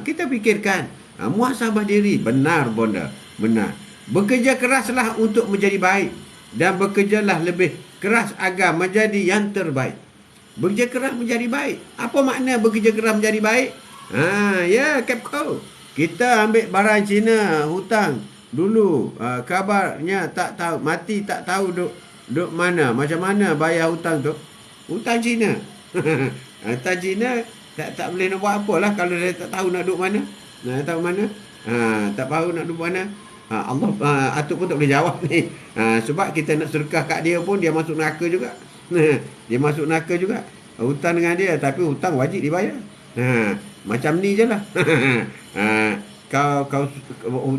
Kita fikirkan. Muhasabah diri. Benar bonda. Benar. Bekerja keraslah untuk menjadi baik, dan bekerjalah lebih keras agar menjadi yang terbaik. Bekerja keras menjadi baik. Apa makna bekerja keras menjadi baik? Capco. Kita ambil barang Cina hutang dulu. Kabarnya tak tahu, mati tak tahu duk mana. Macam mana bayar hutang tu? Hutang Cina. Hutang Cina tak boleh nak buat apalah kalau dia tak tahu nak duk mana. Tak tahu nak duk mana. Allah Atuk pun tak boleh jawab ni. Sebab kita nak sedekah kat dia pun dia masuk neraka juga. Dia masuk neraka juga. Hutang dengan dia, tapi hutang wajib dibayar. Macam ni je lah. Kau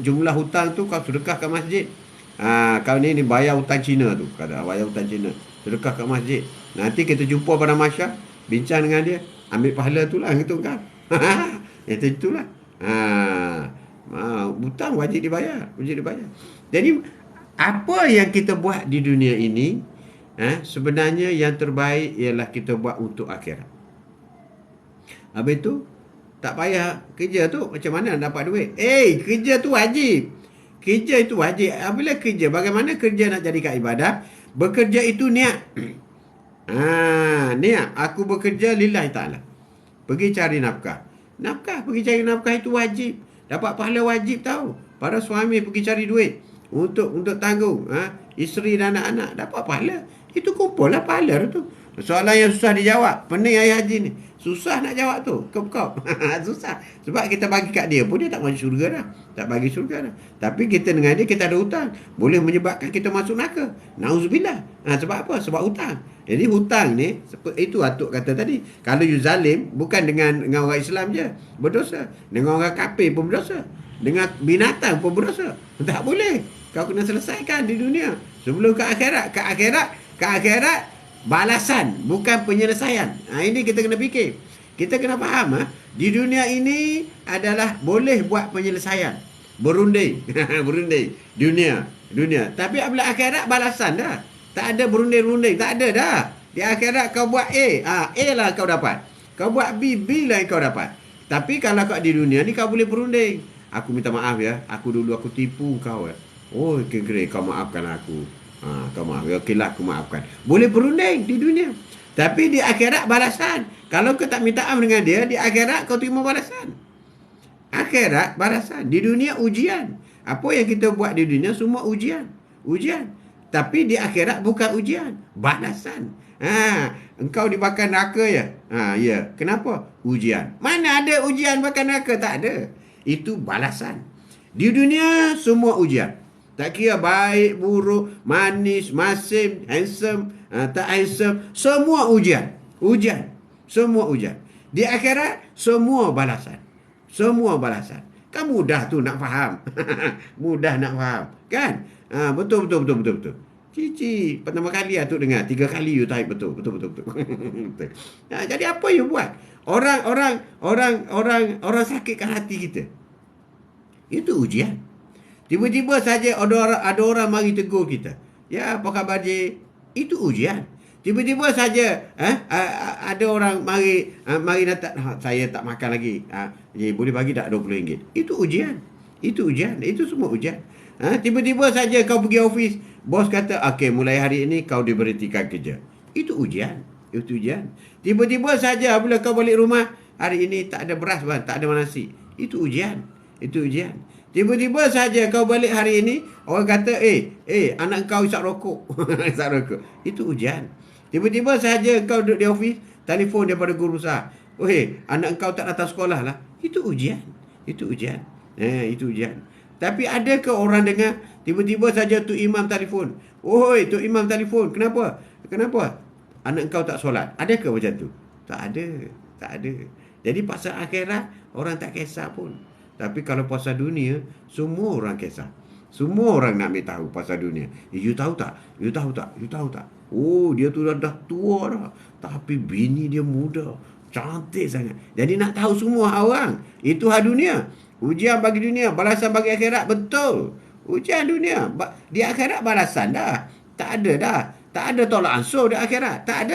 jumlah hutang tu kau sedekah kat masjid. Kau ni bayar hutang Cina tu. Kata bayar hutang Cina, sedekah kat masjid. Nanti kita jumpa pada masyarakat, bincang dengan dia, ambil pahala tu lah gitu kan. Itulah. Hutang wajib dibayar. Jadi apa yang kita buat di dunia ini, sebenarnya yang terbaik ialah kita buat untuk akhirat. Habis tu tak payah kerja tu macam mana nak dapat duit. Kerja tu wajib. Kerja itu wajib. Apabila kerja, bagaimana kerja nak jadikan ibadah? Bekerja itu niat. Niat aku bekerja lillahi ta'ala. Pergi cari nafkah. Pergi cari nafkah itu wajib. Dapat pahala wajib tahu. Para suami pergi cari duit untuk tanggung isteri dan anak-anak, dapat pahala. Itu kumpullah pahala tu. Soalan yang susah dijawab. Pening ayah haji ni. Susah nak jawab tu. Kop. Susah. Sebab kita bagi kat dia pun dia tak masuk syurga dah. Tak bagi syurga dah. Tapi kita dengan dia, kita ada hutang. Boleh menyebabkan kita masuk neraka. Nauzubillah. Sebab apa? Sebab hutang. Jadi hutang ni, itu Atuk kata tadi. Kalau you zalim, bukan dengan orang Islam je berdosa. Dengan orang kafir pun berdosa. Dengan binatang pun berdosa. Tak boleh. Kau kena selesaikan di dunia sebelum ke akhirat. Ke akhirat balasan, bukan penyelesaian. Ini kita kena fikir. Kita kena faham di dunia ini adalah boleh buat penyelesaian, berunding. Berunding dunia. Tapi apabila akhirat balasan dah. Tak ada berunding-runding, tak ada dah. Di akhirat kau buat A lah kau dapat. Kau buat B lah kau dapat. Tapi kalau kau di dunia ni kau boleh berunding. Aku minta maaf ya, aku tipu kau kira kau maafkan aku. Kau maaf. Okeylah, aku maafkan. Boleh berunding di dunia. Tapi di akhirat balasan. Kalau kau tak minta maaf dengan dia, di akhirat kau terima balasan. Akhirat balasan. Di dunia ujian. Apa yang kita buat di dunia semua ujian. Tapi di akhirat bukan ujian, balasan. Engkau dibakar neraka ya? Ya. Kenapa? Ujian. Mana ada ujian bakar neraka? Tak ada. Itu balasan. Di dunia semua ujian. Tak kira baik, buruk, manis, masim, handsome, tak handsome. Semua ujian. Ujian. Semua ujian. Di akhirat, semua balasan. Semua balasan. Kan mudah tu nak faham. Mudah nak faham. Kan? Betul. Cici, pertama kali tu dengar. 3 kali you type betul. Betul. Betul. Jadi apa you buat? Orang sakitkan hati kita. Itu ujian. Tiba-tiba saja ada orang mari tegur kita. Ya, apa khabar je? Itu ujian. Tiba-tiba saja ada orang mari datang, saya tak makan lagi. Boleh bagi tak RM20? Itu ujian. Itu ujian. Itu semua ujian. Tiba-tiba saja kau pergi office, bos kata, okey, mulai hari ini kau diberhentikan kerja. Itu ujian. Itu ujian. Tiba-tiba saja bila kau balik rumah, hari ini tak ada beras, tak ada nasi. Itu ujian. Itu ujian. Tiba-tiba saja kau balik hari ini, orang kata, anak kau isap rokok. Isap rokok. Itu ujian. Tiba-tiba saja kau duduk di office, telefon daripada guru besar. Anak kau tak datang sekolah lah. Itu ujian. Itu ujian. Itu ujian. Tapi adakah orang dengar, tiba-tiba saja Tok Imam telefon. Tok Imam telefon. Kenapa? Anak kau tak solat. Adakah macam tu? Tak ada. Jadi pasal akhirat, orang tak kisah pun. Tapi kalau pasal dunia, semua orang kisah. Semua orang nak ambil tahu pasal dunia. You tahu tak? Oh, dia tu dah tua dah. Tapi bini dia muda. Cantik sangat. Jadi nak tahu semua orang. Itu hal dunia. Ujian bagi dunia, balasan bagi akhirat. Betul. Ujian dunia. Di akhirat balasan dah. Tak ada dah. Tak ada tolak ansur di akhirat. Tak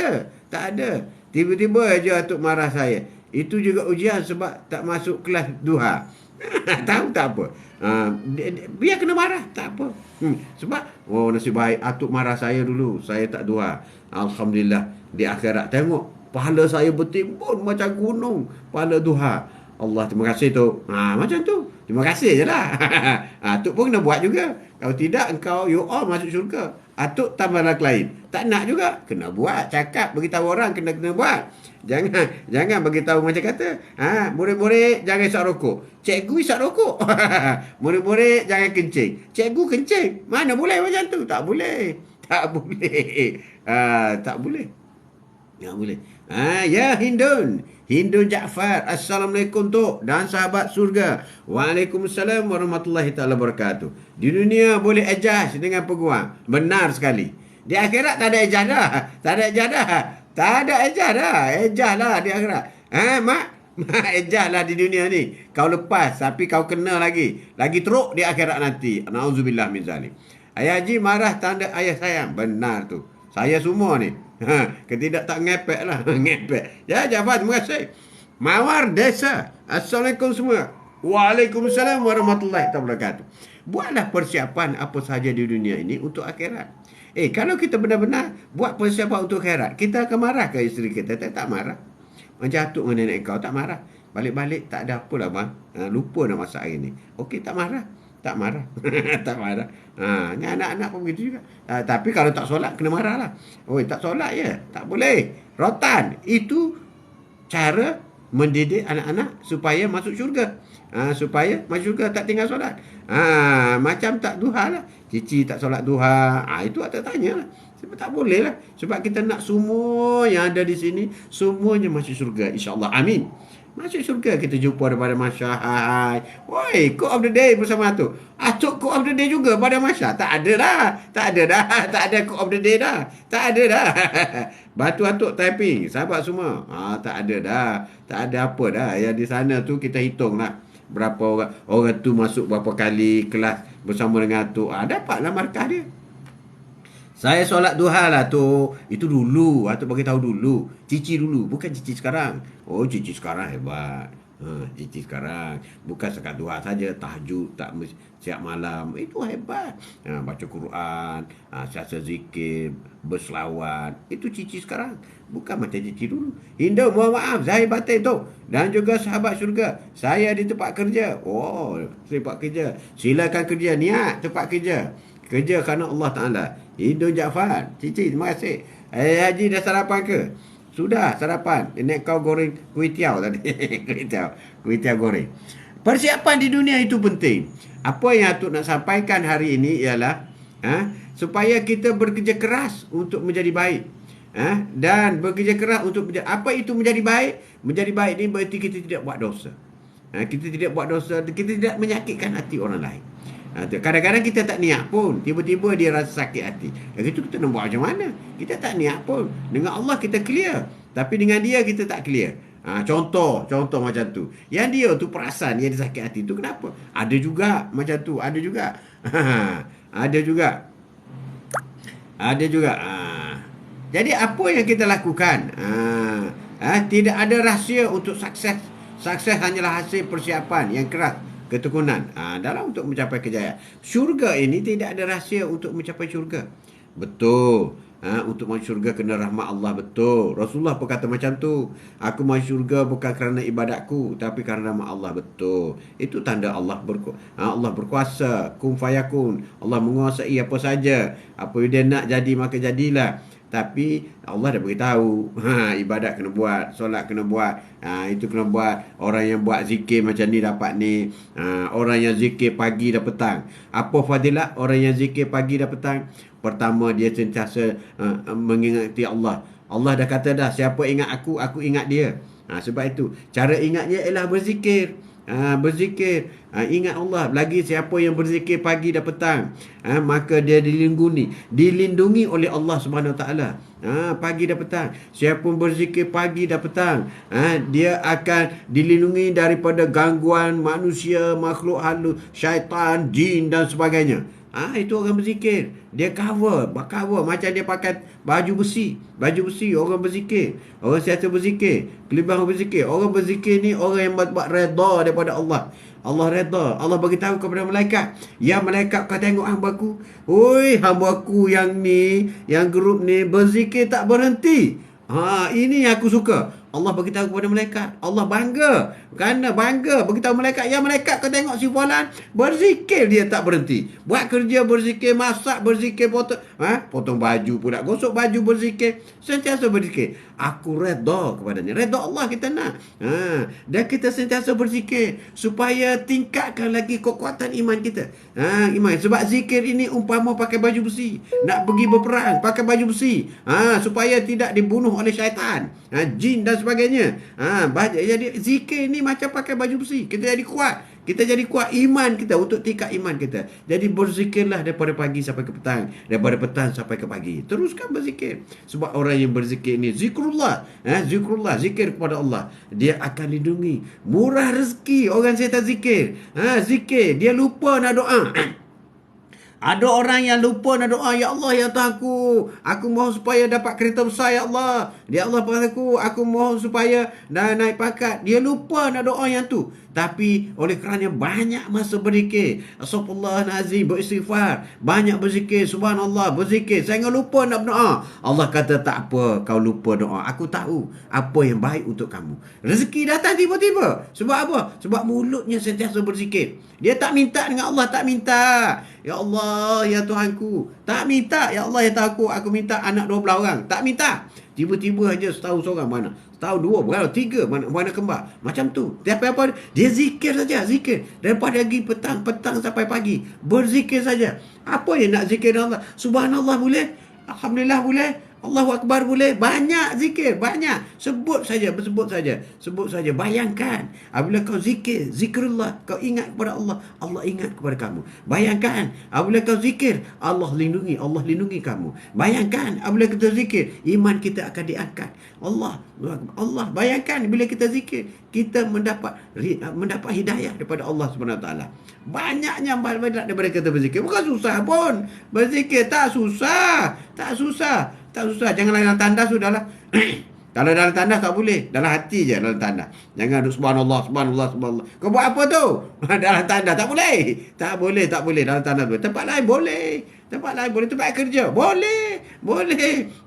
ada. Tiba-tiba aja Atuk marah saya. Itu juga ujian sebab tak masuk kelas duha. Tahu tak apa? Biar kena marah. Tak apa. Sebab, nasib baik Atuk marah saya dulu. Saya tak duha. Alhamdulillah. Di akhirat tengok. Pahala saya bertimbun macam gunung. Pahala duha. Allah, terima kasih Tok. Macam tu. Terima kasih je lah. Tok pun kena buat juga. Kalau tidak, engkau, you all masuk syurga. Tok tambah lelaki lain. Tak nak juga. Kena buat. Cakap, beritahu orang, kena buat. Jangan beritahu macam kata. Murid-murid, jangan isap rokok. Cikgu isap rokok. Murid-murid, jangan kencing. Cikgu kencing. Mana boleh macam tu? Tak boleh. Tak boleh. Ya, Hindun Jaafar. Assalamualaikum Tok dan sahabat surga. Waalaikumsalam warahmatullahi taala wabarakatuh. Di dunia boleh adjust dengan peguam. Benar sekali. Di akhirat tak ada adjust dah. Tak ada adjust dah. Adjust lah di akhirat. Mak adjust lah di dunia ni. Kau lepas tapi kau kena lagi. Lagi teruk di akhirat nanti. Nauzubillah min zalim. Ayah Haji marah tanda ayah sayang. Benar tu. Saya semua ni. Ketidak tak ngepek lah. Ngepek. Ya, Jafar, terima kasih. Mawar Desa. Assalamualaikum semua. Waalaikumsalam warahmatullahi wabarakatuh. Buatlah persiapan apa sahaja di dunia ini untuk akhirat. Kalau kita benar-benar buat persiapan untuk akhirat, kita akan marah ke isteri kita? Tak marah. Macam Atuk dengan nenek kau, tak marah. Balik-balik tak ada apalah bang. Lupa nak masak hari ni. Okey, tak marah. Tak marah. Ni anak-anak pun begitu juga. Tapi kalau tak solat, kena marah lah. Tak solat ya? Tak boleh. Rotan. Itu cara mendidik anak-anak supaya masuk syurga. Supaya masuk syurga, tak tinggal solat. Macam tak duha lah. Cici tak solat duha. Itu tak tanya lah. Sebab tak boleh lah. Sebab kita nak semua yang ada di sini, semuanya masuk syurga. InsyaAllah. Amin. Masuk syurga, kita jumpa daripada Masya. Quote of the day bersama Atuk. Atuk quote of the day juga pada Masya. Tak ada dah. Tak ada quote of the day dah. Tak ada dah. Batu Atuk typing. Sahabat semua. Tak ada dah. Tak ada apa dah. Yang di sana tu kita hitung lah. Berapa orang tu masuk berapa kali kelas bersama dengan Atuk. Dapatlah markah dia. Saya solat duha lah tu. Itu dulu. Atuk bagi tahu dulu. Cici dulu. Bukan cici sekarang. Cici sekarang hebat. Cici sekarang. Bukan sekat duha saja. Tahajud. Tak siap malam. Itu hebat. Baca Quran. Siasa zikir. Berselawat. Itu cici sekarang. Bukan macam cici dulu. Hindu, mohon maaf. Zahir batin tu. Dan juga sahabat syurga. Saya di tempat kerja. Tempat kerja. Silakan kerja. Niat tempat kerja. Kerja kerana Allah Ta'ala. Hindun Jaafar. Cici, terima kasih. Haji dah sarapan ke? Sudah sarapan. Ini kau goreng kuih tiaw tadi. Kuih tiaw goreng. Persiapan di dunia itu penting. Apa yang Atuk nak sampaikan hari ini ialah supaya kita bekerja keras untuk menjadi baik. Dan bekerja keras untuk apa itu menjadi baik? Menjadi baik ni berarti kita tidak buat dosa. Kita tidak buat dosa, kita tidak menyakitkan hati orang lain. Kadang-kadang kita tak niat pun, tiba-tiba dia rasa sakit hati. Itu kita nak buat macam mana? Kita tak niat pun. Dengan Allah kita clear, tapi dengan dia kita tak clear. Contoh macam tu. Yang dia tu perasan dia sakit hati tu kenapa? Ada juga macam tu, ada juga. Ada juga. Jadi apa yang kita lakukan? Tidak ada rahsia untuk sukses. Sukses hanyalah hasil persiapan yang keras, ketekunan dalam untuk mencapai kejayaan. Syurga ini tidak ada rahsia untuk mencapai syurga. Betul. Untuk masuk syurga kena rahmat Allah, betul. Rasulullah pun kata macam tu. Aku masuk syurga bukan kerana ibadatku, tapi kerana rahmat Allah, betul. Itu tanda Allah Allah berkuasa, kun fayakun. Allah menguasai apa saja. Apa yang dia nak jadi maka jadilah. Tapi Allah dah beritahu, ibadat kena buat, solat kena buat, itu kena buat. Orang yang buat zikir macam ni dapat ni. Orang yang zikir pagi dan petang. Apa fadilat orang yang zikir pagi dan petang? Pertama, dia sentiasa mengingati Allah. Allah dah kata dah, siapa ingat aku ingat dia. Sebab itu, cara ingatnya ialah berzikir. Berzikir, ingat Allah. Lagi siapa yang berzikir pagi dan petang, maka dia dilindungi oleh Allah Subhanahu Wa Taala. Pagi dan petang. Siapa pun berzikir pagi dan petang, dia akan dilindungi daripada gangguan manusia, makhluk halus, syaitan, jin dan sebagainya. Itu orang berzikir. Dia cover macam dia pakai baju besi orang berzikir. Orang siasa berzikir, kelebihan orang berzikir. Orang berzikir ni orang yang buat redha daripada Allah. Allah redha. Allah bagi tahu kepada malaikat, ya malaikat, kau tengok hamba-Ku. Oi, hamba-Ku yang ni, yang grup ni berzikir tak berhenti. Ini yang aku suka. Allah beritahu kepada malaikat. Allah bangga. Kerana bangga beritahu malaikat, ya malaikat, kau tengok si fulan berzikir dia tak berhenti. Buat kerja berzikir, masak berzikir, potong baju pula, gosok baju berzikir, sentiasa berzikir. Aku redha kepadanya. Redha Allah kita nak. Dan kita sentiasa berzikir supaya tingkatkan lagi kekuatan iman kita. Iman. Sebab zikir ini umpama pakai baju besi. Nak pergi berperang pakai baju besi. Supaya tidak dibunuh oleh syaitan, jin dan sebagainya. Jadi zikir ni macam pakai baju besi. Kita jadi kuat. Kita jadi kuat iman kita, untuk tingkat iman kita. Jadi berzikirlah daripada pagi sampai ke petang, daripada petang sampai ke pagi. Teruskan berzikir. Sebab orang yang berzikir ni zikrullah, zikir kepada Allah, dia akan lindungi. Murah rezeki orang saya tak zikir. Zikir, dia lupa nak doa. Ada orang yang lupa nak doa, ya Allah, ya Tuhanku, aku mohon supaya dapat kereta besar, ya Allah. Ya Allah, aku mohon supaya dah naik pangkat. Dia lupa nak doa yang tu. Tapi oleh kerana banyak masa berzikir, Astaghfirullahalazim, beristighfar, banyak berzikir, subhanallah, berzikir, sehingga lupa nak berdoa. Allah kata, tak apa kau lupa doa, aku tahu apa yang baik untuk kamu. Rezeki datang tiba-tiba. Sebab apa? Sebab mulutnya sentiasa berzikir. Dia tak minta dengan Allah, tak minta, ya Allah, ya Tuhanku, tak minta, ya Allah, ya Tuhanku, aku minta anak 12 orang, tak minta. Tiba-tiba aja setahun seorang mana, setahun dua, berapa, tiga, mana kembar. Macam tu. Tapi apa? Dia zikir saja, zikir. Daripada pagi petang sampai pagi. Berzikir saja. Apa yang nak zikir Allah? Subhanallah boleh. Alhamdulillah boleh. Allahu Akbar boleh. Banyak zikir, banyak. Sebut saja. Bayangkan, apabila kau zikir, zikrullah, kau ingat kepada Allah, Allah ingat kepada kamu. Bayangkan, apabila kau zikir, Allah lindungi kamu. Bayangkan, apabila kita zikir, iman kita akan diangkat. Allah, bayangkan bila kita zikir, kita mendapat hidayah daripada Allah Subhanahu Wa Taala. Banyaknya daripada kita berzikir. Bukan susah pun. Berzikir tak susah. Janganlah dalam tandas, sudahlah. Kalau dalam tandas tak boleh. Dalam hati je dalam tandas. Jangan duduk subhanallah. Kau buat apa tu? Dalam tandas tak boleh. Tak boleh dalam tandas. Tempat lain boleh. Tempat kerja boleh.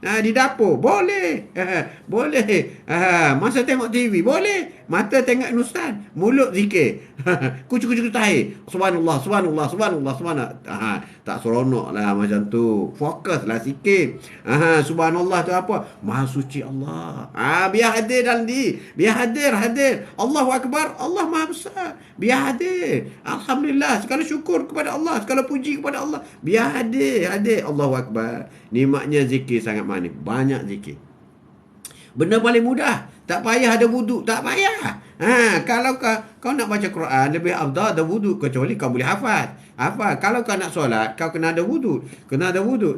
Di dapur boleh. Masa tengok TV boleh. Mata tengok ustaz, mulut zikir. Kucu-kucu tahir. Subhanallah. Tak seronok lah macam tu. Fokus lah sikit. Subhanallah tu apa? Maha suci Allah. Biar hadir dalam diri. Biar hadir. Allahu Akbar. Allah Maha Besar. Biar hadir. Alhamdulillah. Segala syukur kepada Allah. Segala puji kepada Allah. Biar hadir. Allahu Akbar. Nikmatnya zikir sangat manis. Banyak zikir. Benda paling mudah. Tak payah ada wuduk. Tak payah. Kalau kau nak baca Quran, lebih afdal ada wuduk. Kecuali kau boleh hafal. Kalau kau nak solat, kau kena ada wuduk.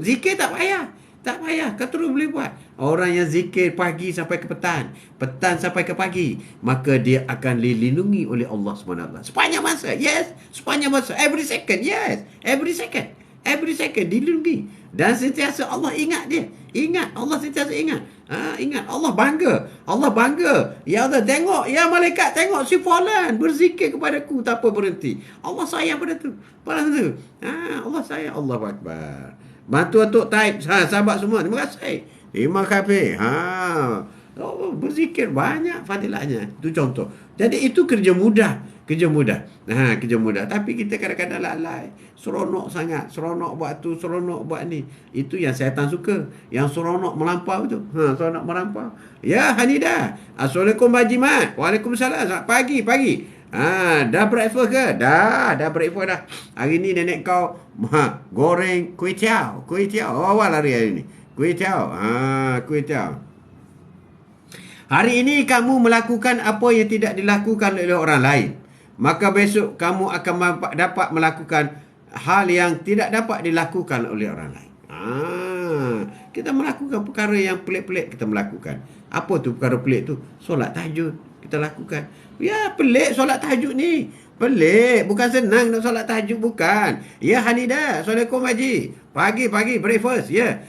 Zikir tak payah. Tak payah. Kau terus boleh buat. Orang yang zikir pagi sampai ke petang. Petang sampai ke pagi. Maka dia akan dilindungi oleh Allah SWT. Sepanjang masa. Yes. Sepanjang masa. Every second. Yes. Every second dilindungi. Dan sentiasa Allah ingat dia. Allah sentiasa ingat. Ingat. Allah bangga. Ya Allah tengok. Ya malaikat tengok si fulan berzikir kepadaku tanpa berhenti. Allah sayang pada tu. Allah sayang. Allahu Akbar. Bantu Atuk Taib. Sahabat semua. Terima kasih. Berzikir banyak fadilahnya. Itu contoh. Jadi itu kerja mudah. Kerja mudah. Tapi kita kadang-kadang lalai. Seronok sangat. Seronok buat tu, seronok buat ni. Itu yang syaitan suka. Yang seronok melampau tu. Seronok melampau. Ya Hanidah. Assalamualaikum Haji Mat. Waalaikumsalam. Selamat pagi. Dah breakfast ke? Dah breakfast dah. Hari ni nenek kau goreng kuih tiaw. Awal hari ni. Kuih tiaw. Hari ini kamu melakukan apa yang tidak dilakukan oleh orang lain. Maka besok kamu akan dapat melakukan hal yang tidak dapat dilakukan oleh orang lain. Kita melakukan perkara yang pelik-pelik kita melakukan. Apa tu perkara pelik tu? Solat tahajud kita lakukan. Ya, pelik solat tahajud ni. Pelik. Bukan senang nak solat tahajud, bukan. Ya Hanidah. Assalamualaikum Haji. Pagi breakfast. Ya.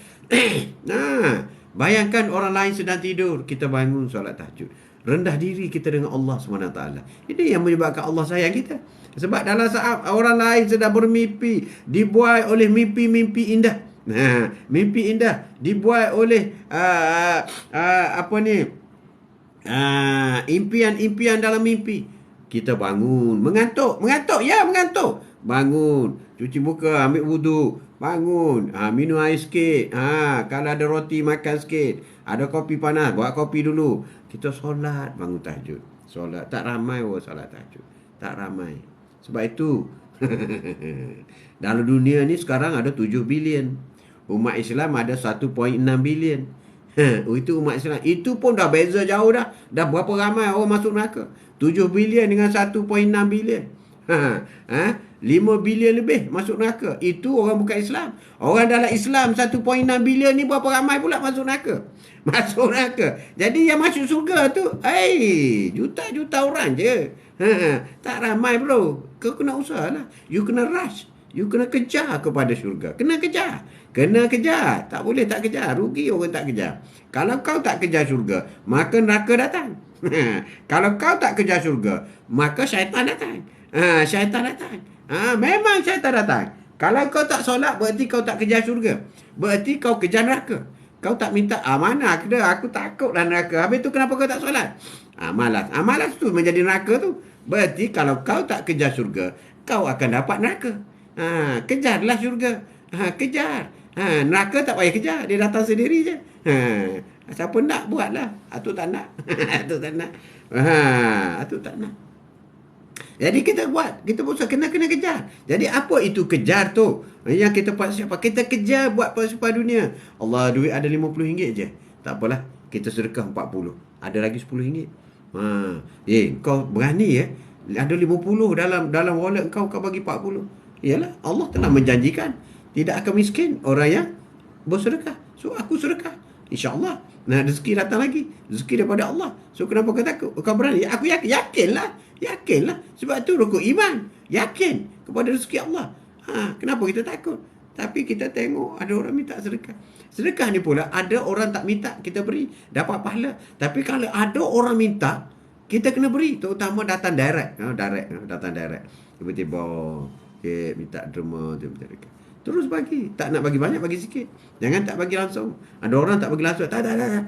Bayangkan orang lain sedang tidur. Kita bangun solat tahajud. Rendah diri kita dengan Allah SWT. Ini yang menyebabkan Allah sayang kita. Sebab dalam saat orang lain sedang bermimpi, dibuai oleh mimpi-mimpi indah. Mimpi indah dibuai oleh impian-impian dalam mimpi. Kita bangun, mengantuk. Bangun, cuci muka, ambil wuduk, bangun, minum air sikit. Kalau ada roti makan sikit, ada kopi panas, buat kopi dulu. Kita solat, bangun tahajud. Solat, tak ramai orang solat tahajud. Tak ramai. Sebab itu dalam dunia ni sekarang ada 7 bilion. Umat Islam ada 1.6 bilion. Itu umat Islam. Itu pun dah beza jauh dah. Dah berapa ramai orang masuk neraka. 7 bilion dengan 1.6 bilion. 5 bilion lebih masuk neraka. Itu orang bukan Islam. Orang dalam Islam 1.6 bilion ni berapa ramai pula masuk neraka? Masuk neraka. Jadi yang masuk surga tu, juta-juta orang je. Tak ramai bro. Kau kena usaha lah. You kena rush. You kena kejar kepada syurga. Kena kejar. Tak boleh tak kejar. Rugi orang tak kejar. Kalau kau tak kejar syurga, maka neraka datang. Kalau kau tak kejar syurga, maka syaitan datang. Memang syaitan datang. Kalau kau tak solat, berarti kau tak kejar syurga. Berarti kau kejar neraka. Kau tak minta, mana aku takutlah neraka. Habis tu kenapa kau tak solat? Malas tu menjadi neraka tu. Berarti kalau kau tak kejar syurga, kau akan dapat neraka. Kejarlah syurga. Kejar. Neraka tak payah kejar. Dia datang sendiri je. Siapa nak buatlah. Atuk tak nak. Atuk tak nak. Jadi kita buat. Kita berusaha kena kejar. Jadi apa itu kejar tu? Yang kita buat siapa? Kita kejar buat persiapan dunia. Allah, duit ada RM50 je. Tak apalah. Kita sedekah 40. Ada lagi RM10. Kau berani ada 50 dalam wallet kau bagi 40. Yalah, Allah telah menjanjikan tidak akan miskin orang yang bersedekah. So aku sedekah, InsyaAllah. Rezeki datang lagi. Rezeki daripada Allah. So kenapa kau takut? Kau berani? Aku yakinlah. Sebab tu rukun iman. Yakin kepada rezeki Allah. Kenapa kita takut? Tapi kita tengok ada orang minta sedekah. Sedekah ni pula ada orang tak minta, kita beri, dapat pahala. Tapi kalau ada orang minta, kita kena beri. Terutama datang direct. Datang direct. Tiba-tiba minta derma, Terus bagi. Tak nak bagi banyak, bagi sikit. Jangan tak bagi langsung. Ada orang tak bagi langsung. Tak ada.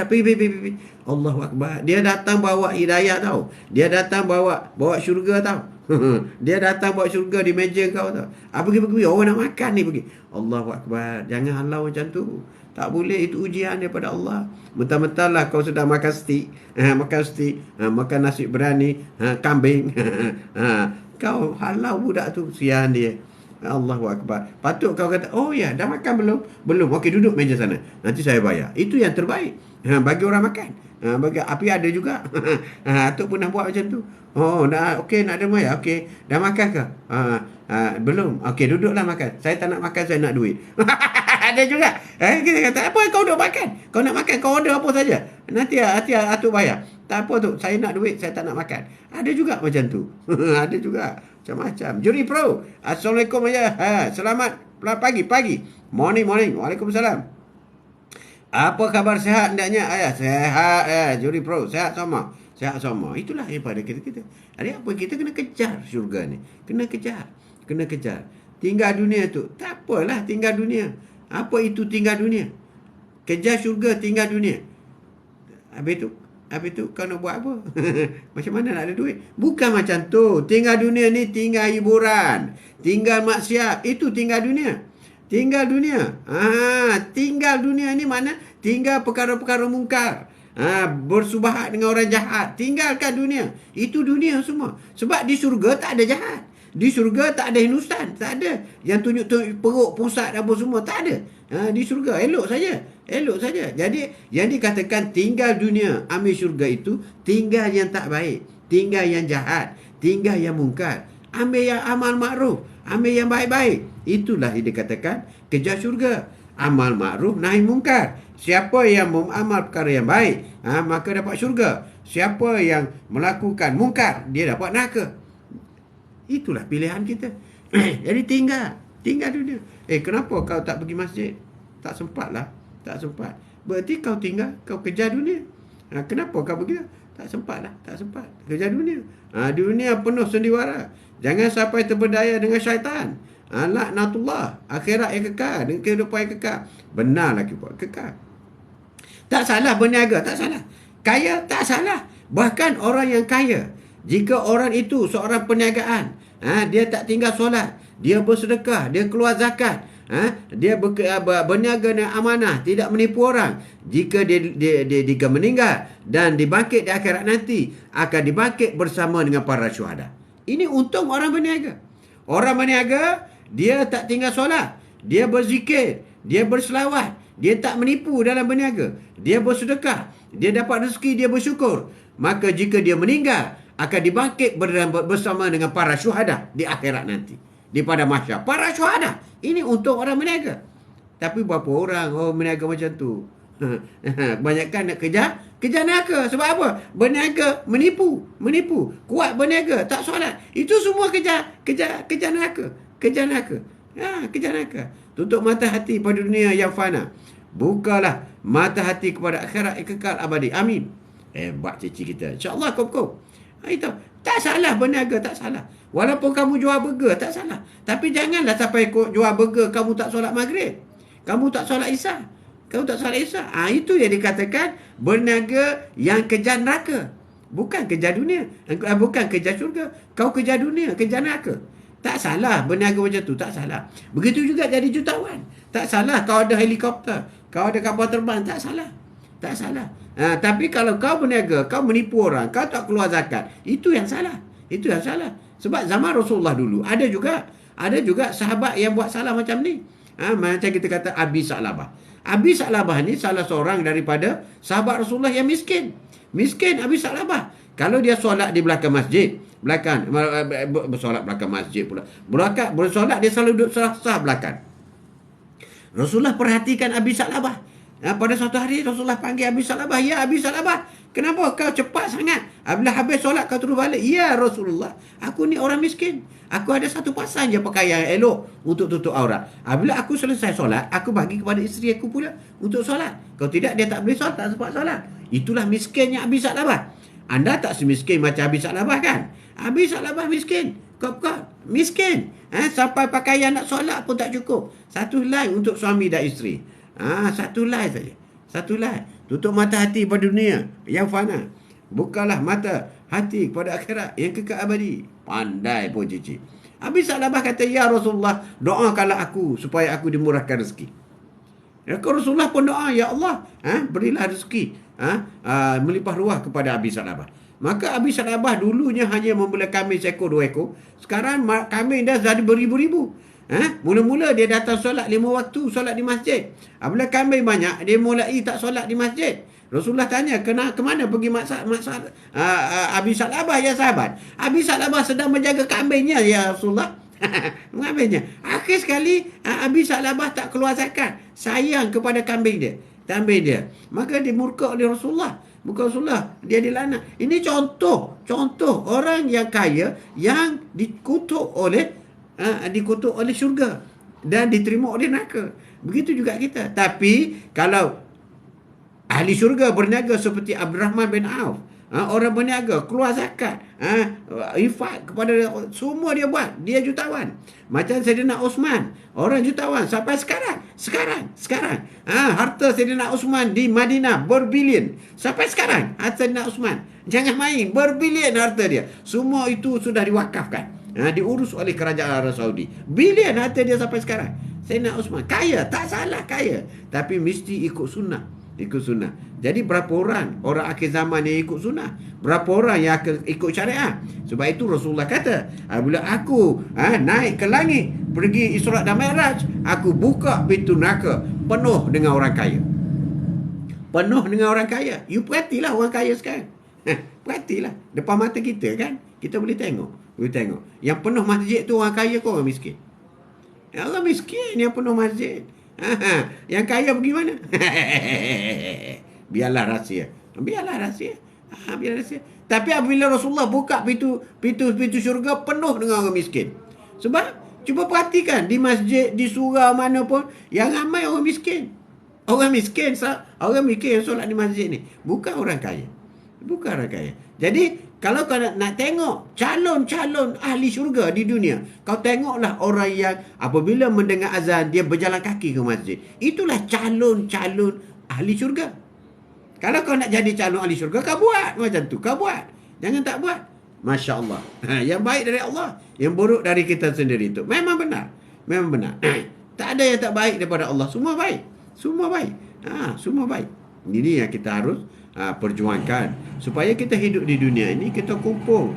Pergi. Allahu Akbar. Dia datang bawa hidayah tau. Dia datang bawa syurga tau. Dia datang bawa syurga di meja kau tau. Pergi. Orang nak makan ni pergi. Allahu Akbar. Jangan halau macam tu. Tak boleh, itu ujian daripada Allah. Mentang-mentang lah kau sedang makan stik. Makan nasi berani. Kambing. Kau halau budak tu. Sian dia. Allahu Akbar. Patut kau kata, oh ya, dah makan belum? Belum. Okey, duduk meja sana. Nanti saya bayar. Itu yang terbaik. Bagi orang makan. Tapi ada juga. Atuk pernah buat macam tu. Oh, okey, nak derma ya? Okey. Dah makan ke? Belum. Okey, duduklah makan. Saya tak nak makan, saya nak duit. Ada juga. Kita kata, apa kau duduk makan? Kau nak makan, kau order apa saja. Nanti atuk bayar. Tak apa tu, saya nak duit, saya tak nak makan. Ada juga macam tu. Ada juga. Macam-macam. Juri Pro. Assalamualaikum aja. Selamat pagi. Morning. Waalaikumsalam. Apa khabar, sihat hendaknya? Sehat. Juri Pro. Sehat sama. Itulah daripada kita. Ada apa? Kita kena kejar syurga ni. Kena kejar. Tinggal dunia tu. Tak apalah tinggal dunia. Apa itu tinggal dunia? Kejar syurga, tinggal dunia. Habis tu kau nak buat apa? Macam mana nak ada duit? Bukan macam tu. Tinggal dunia ni tinggal hiburan. Tinggal maksiat. Itu tinggal dunia. Tinggal dunia ni mana? Tinggal perkara-perkara mungkar. Bersubahat dengan orang jahat. Tinggalkan dunia. Itu dunia semua. Sebab di syurga tak ada jahat. Di syurga tak ada hindusan. Tak ada. Yang tunjuk-tunjuk perut, pusat apa semua. Tak ada. Di syurga. Elok saja. Jadi, yang dikatakan tinggal dunia, ambil syurga itu, tinggal yang tak baik. Tinggal yang jahat. Tinggal yang mungkar. Ambil yang amal ma'ruf. Ambil yang baik-baik. Itulah yang dikatakan kejar syurga. Amal ma'ruf, nahi mungkar. Siapa yang mengamal perkara yang baik, maka dapat syurga. Siapa yang melakukan mungkar, dia dapat neraka. Itulah pilihan kita. Jadi tinggal dunia. Kenapa kau tak pergi masjid? Tak sempat. Berarti kau tinggal, kau kejar dunia. Kenapa kau pergi? Tak sempat. Kejar dunia. Dunia penuh sendiwara. Jangan sampai terberdaya dengan syaitan. Laknatullah. Akhirat yang kekal, dengan kehidupan yang kekal. Benar lagi buat kekal. Tak salah berniaga, tak salah. Kaya, tak salah. Bahkan orang yang kaya, jika orang itu seorang perniagaan, dia tak tinggal solat, dia bersedekah, dia keluar zakat, dia berniaga dengan amanah, tidak menipu orang, jika dia meninggal dan dibangkit di akhirat nanti, akan dibangkit bersama dengan para syuhada. Ini untung orang berniaga. Orang berniaga, dia tak tinggal solat, dia berzikir, dia berselawat, dia tak menipu dalam berniaga, dia bersedekah, dia dapat rezeki, dia bersyukur. Maka jika dia meninggal, akan dibangkit bersama dengan para syuhada di akhirat nanti. Di pada mahsyar. Para syuhada. Ini untuk orang berniaga. Tapi berapa orang berniaga macam tu? Kebanyakan nak kejar neraka. Sebab apa? Berniaga menipu. Kuat berniaga, tak solat. Itu semua kejar neraka. Kejar neraka. Tutup mata hati pada dunia yang fana. Bukalah mata hati kepada akhirat yang kekal abadi. Amin. Hebat cici kita. InsyaAllah kau. Itu tak salah berniaga, tak salah. Walaupun kamu jual burger, tak salah. Tapi janganlah sampai jual burger kamu tak solat maghrib. Kamu tak solat isya. Itu yang dikatakan berniaga yang kejar neraka. Bukan kejar dunia. Bukan kejar syurga. Kau kejar dunia, kejar neraka. Tak salah berniaga macam tu, tak salah. Begitu juga jadi jutawan. Tak salah kau ada helikopter, kau ada kapal terbang, tak salah. Tapi kalau kau berniaga, kau menipu orang, kau tak keluar zakat, itu yang salah. Sebab zaman Rasulullah dulu ada juga sahabat yang buat salah macam ni. Macam kita kata Abi Sa'labah. Abi Sa'labah ni salah seorang daripada sahabat Rasulullah yang miskin. Abi Sa'labah. Kalau dia solat di belakang masjid, bersolat belakang masjid pula. Bersolat dia selalu duduk sah belakang. Rasulullah perhatikan Abi Sa'labah. Pada suatu hari Rasulullah panggil Abi Sa'labah. Ya Abi Sa'labah, kenapa kau cepat sangat? Bila habis solat kau terus balik. Ya Rasulullah, aku ni orang miskin. Aku ada satu pasang je pakaian elok untuk tutup aurat. Bila aku selesai solat, aku bagi kepada isteri aku pula untuk solat. Kalau tidak, dia tak boleh solat, tak sempat solat. Itulah miskinnya Abi Sa'labah. Anda tak semiskin macam Abi Sa'labah kan? Abi Sa'labah miskin. Kau miskin. Sampai pakaian nak solat pun tak cukup. Satu helai untuk suami dan isteri. Satu helai saja. Satu helai. Tutup mata hati pada dunia yang fana. Bukalah mata hati kepada akhirat yang kekal abadi. Pandai pun cici. Abi Sa'labah kata, ya Rasulullah, doakanlah aku supaya aku dimurahkan rezeki. Rasulullah pun doa, ya Allah, berilah rezeki, melimpah ruah kepada Abi Sa'labah. Maka Abi Sa'labah dulunya hanya membela kambing seekor 2 ekor. Sekarang kambing dah jadi beribu-ribu. Mula-mula dia datang solat 5 waktu, solat di masjid. Apabila kambing banyak, dia mulai tak solat di masjid. Rasulullah tanya, ke mana pergi Abi Sa'labah, ya sahabat? Abi Sa'labah sedang menjaga kambingnya, ya Rasulullah. Kambingnya. Akhir sekali, Abi Sa'labah tak keluar zakat. Sayang kepada kambing dia. Maka dimurka oleh Rasulullah. Bukan Rasulullah, dia dilaknat. Ini contoh orang yang kaya yang dikutuk oleh syurga dan diterima oleh neraka. Begitu juga kita. Tapi kalau ahli syurga berniaga seperti Abdurrahman bin Auf, orang berniaga, keluar zakat, infak kepada semua dia buat, dia jutawan. Macam Sayyidina Osman, orang jutawan sampai sekarang. Harta Sayyidina Osman di Madinah berbilion sampai sekarang. Harta Sayyidina Osman, jangan main, berbilion harta dia. Semua itu sudah diwakafkan, diurus oleh kerajaan Arab Saudi. Bilion harta dia sampai sekarang. Sayyidina Osman kaya, tak salah kaya, tapi mesti ikut sunnah. Jadi berapa orang akhir zaman yang ikut sunnah? Berapa orang yang akan ikut syariah? Sebab itu Rasulullah kata, bila aku naik ke langit, pergi Isra' dan Mi'raj, aku buka pintu neraka penuh dengan orang kaya. You perhatilah orang kaya sekarang. Perhatilah depan mata kita kan, kita boleh tengok. Yang penuh masjid tu orang kaya ke orang miskin? Orang miskin yang penuh masjid. Yang kaya pergi mana? Biarlah rahsia. Tapi apabila Rasulullah buka pintu syurga penuh dengan orang miskin. Sebab cuba perhatikan di masjid, di surau mana pun yang ramai orang miskin. Orang miskin yang solat di masjid ni bukan orang kaya. Jadi kalau kau nak tengok calon-calon ahli syurga di dunia, kau tengoklah orang yang apabila mendengar azan, dia berjalan kaki ke masjid. Itulah calon-calon ahli syurga. Kalau kau nak jadi calon ahli syurga, kau buat macam tu. Kau buat. Jangan tak buat. Masya Allah. Yang baik dari Allah, yang buruk dari kita sendiri itu. Memang benar. Tak ada yang tak baik daripada Allah. Semua baik. Semua baik. Ini yang kita harus perjuangkan supaya kita hidup di dunia ini, kita kumpul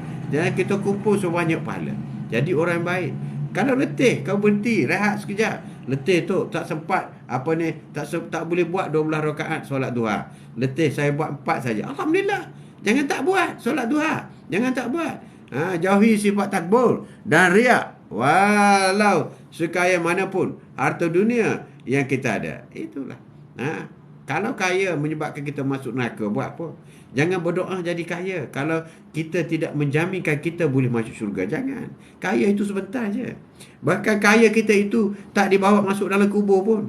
sebanyak pahala. Jadi orang baik. Kalau letih, kau berhenti rehat sekejap. Letih tu tak sempat tak boleh buat 12 rakaat solat duha. Letih, saya buat 4 saja. Alhamdulillah. Jangan tak buat solat duha. Jangan tak buat. Jauhi sifat takbur dan riak. Walau sekaya manapun harta dunia yang kita ada. Itulah. Kalau kaya menyebabkan kita masuk neraka, buat apa? Jangan berdoa jadi kaya kalau kita tidak menjaminkan kita boleh masuk syurga. Jangan. Kaya itu sebentar je. Bahkan kaya kita itu tak dibawa masuk dalam kubur pun.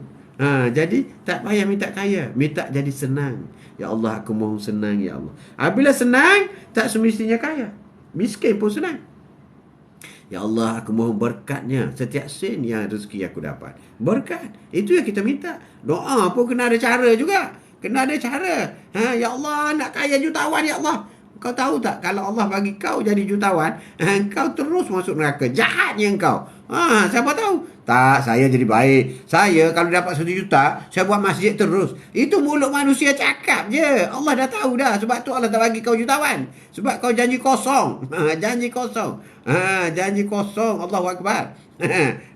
Jadi tak payah minta kaya, minta jadi senang. Ya Allah, aku mohon senang, ya Allah. Bila senang, tak semestinya kaya. Miskin pun senang. Ya Allah, aku mohon berkatnya setiap sen yang rezeki aku dapat. Berkat. Itu yang kita minta. Doa pun kena ada cara juga. Ya Allah, nak kaya jutawan, ya Allah. Kau tahu tak, kalau Allah bagi kau jadi jutawan, kau terus masuk neraka. Jahatnya kau. Siapa tahu? Tak, saya jadi baik. Saya kalau dapat 1 juta, saya buat masjid terus. Itu mulut manusia cakap je. Allah dah tahu dah. Sebab tu Allah tak bagi kau jutawan. Sebab kau janji kosong. Janji kosong. Allahu Akbar.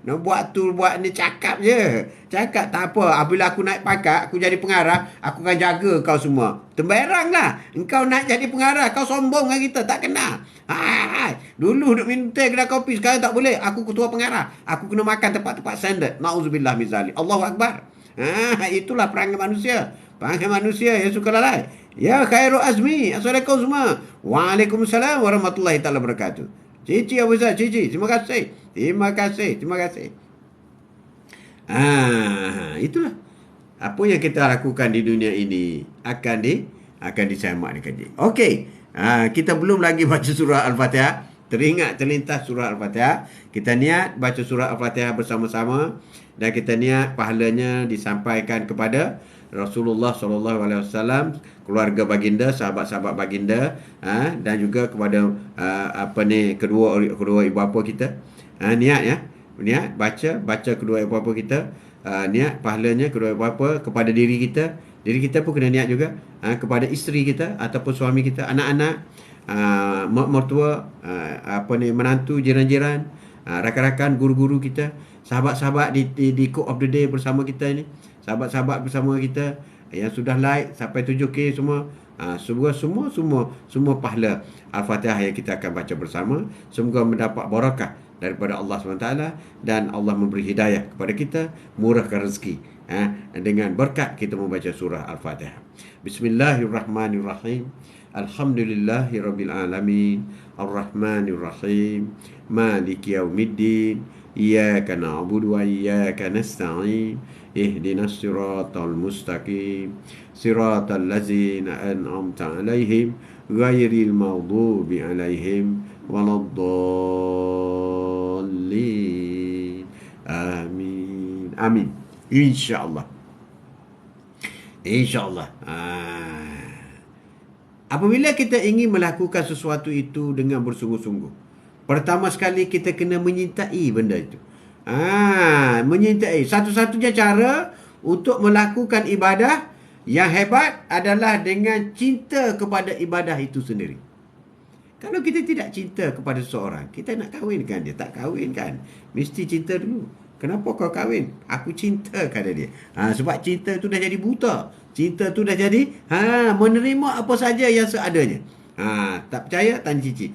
Nak buat ni cakap je. Cakap tak apa. Apabila aku naik pangkat, aku jadi pengarah, aku akan jaga kau semua. Temberang lah. Engkau nak jadi pengarah, kau sombong dengan kita. Tak kena. Dulu duk minum teh kedai kopi, sekarang tak boleh. Aku ketua pengarah. Aku kena makan tempat-tempat standard. Na'udzubillah min zalik. Allahu Akbar. Itulah perangai manusia. Perangai manusia yang suka lalai. Ya Khairul Azmi. Assalamualaikum semua. Waalaikumsalam warahmatullahi ta'ala wabarakatuh. Cici Abu Zah, Cici. Terima kasih. Itulah. Apa yang kita lakukan di dunia ini akan disemak dikaji. Okey. Kita belum lagi baca surah Al-Fatihah. teringat terlintas surah Al-Fatihah, kita niat baca surah Al-Fatihah bersama-sama dan kita niat pahalanya disampaikan kepada Rasulullah SAW, keluarga baginda, sahabat-sahabat baginda, dan juga kepada kedua ibu bapa kita. Niat ya. Niat baca kedua ibu bapa kita, niat pahalanya kedua ibu bapa kepada diri kita. Diri kita pun kena niat juga kepada isteri kita ataupun suami kita, anak-anak, mak mertua, menantu, jiran-jiran, rakan-rakan, guru-guru kita, sahabat-sahabat di Quote of the Day bersama kita ni, sahabat-sahabat bersama kita yang sudah like sampai 7K semua. Semua pahala Al-Fatihah yang kita akan baca bersama, semoga mendapat barakah daripada Allah SWT dan Allah memberi hidayah kepada kita, murahkan rezeki dengan berkat kita membaca surah Al-Fatihah. Bismillahirrahmanirrahim. Alhamdulillahirabbil alamin. Arrahmanirrahim. Maliki yaumiddin. Iyyaka na'budu wa iyyaka nasta'in. Ihdinas siratal mustaqim. Siratal ladzina an'amta 'alaihim ghairil maghdubi 'alaihim waladdallin. Amin. Amin. InsyaAllah. InsyaAllah. Apabila kita ingin melakukan sesuatu itu dengan bersungguh-sungguh, pertama sekali kita kena menyintai benda itu. Menyintai. Satu-satunya cara untuk melakukan ibadah yang hebat adalah dengan cinta kepada ibadah itu sendiri. Kalau kita tidak cinta kepada seseorang, kita nak kahwinkan dia, tak kahwinkan, mesti cinta dulu. Kenapa kau kahwin? Aku cinta kepada dia. Sebab cinta tu dah jadi buta. Cinta tu dah jadi menerima apa saja yang seadanya. Tak percaya? Tanya Cici.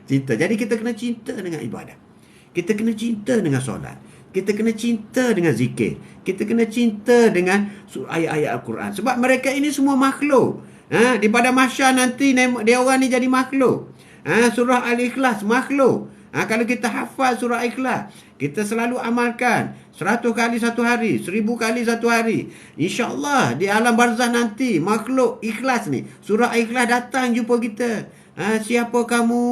Cinta. Jadi kita kena cinta dengan ibadah. Kita kena cinta dengan solat. Kita kena cinta dengan zikir. Kita kena cinta dengan ayat-ayat Al-Quran. Sebab mereka ini semua makhluk. Di pada mahsyar nanti dia orang ni jadi makhluk. Surah Al-Ikhlas makhluk. Kalau kita hafal surah Ikhlas, kita selalu amalkan 100 kali satu hari, 1000 kali satu hari, InsyaAllah di alam barzah nanti makhluk Ikhlas ni, surah Ikhlas datang jumpa kita. Siapa kamu?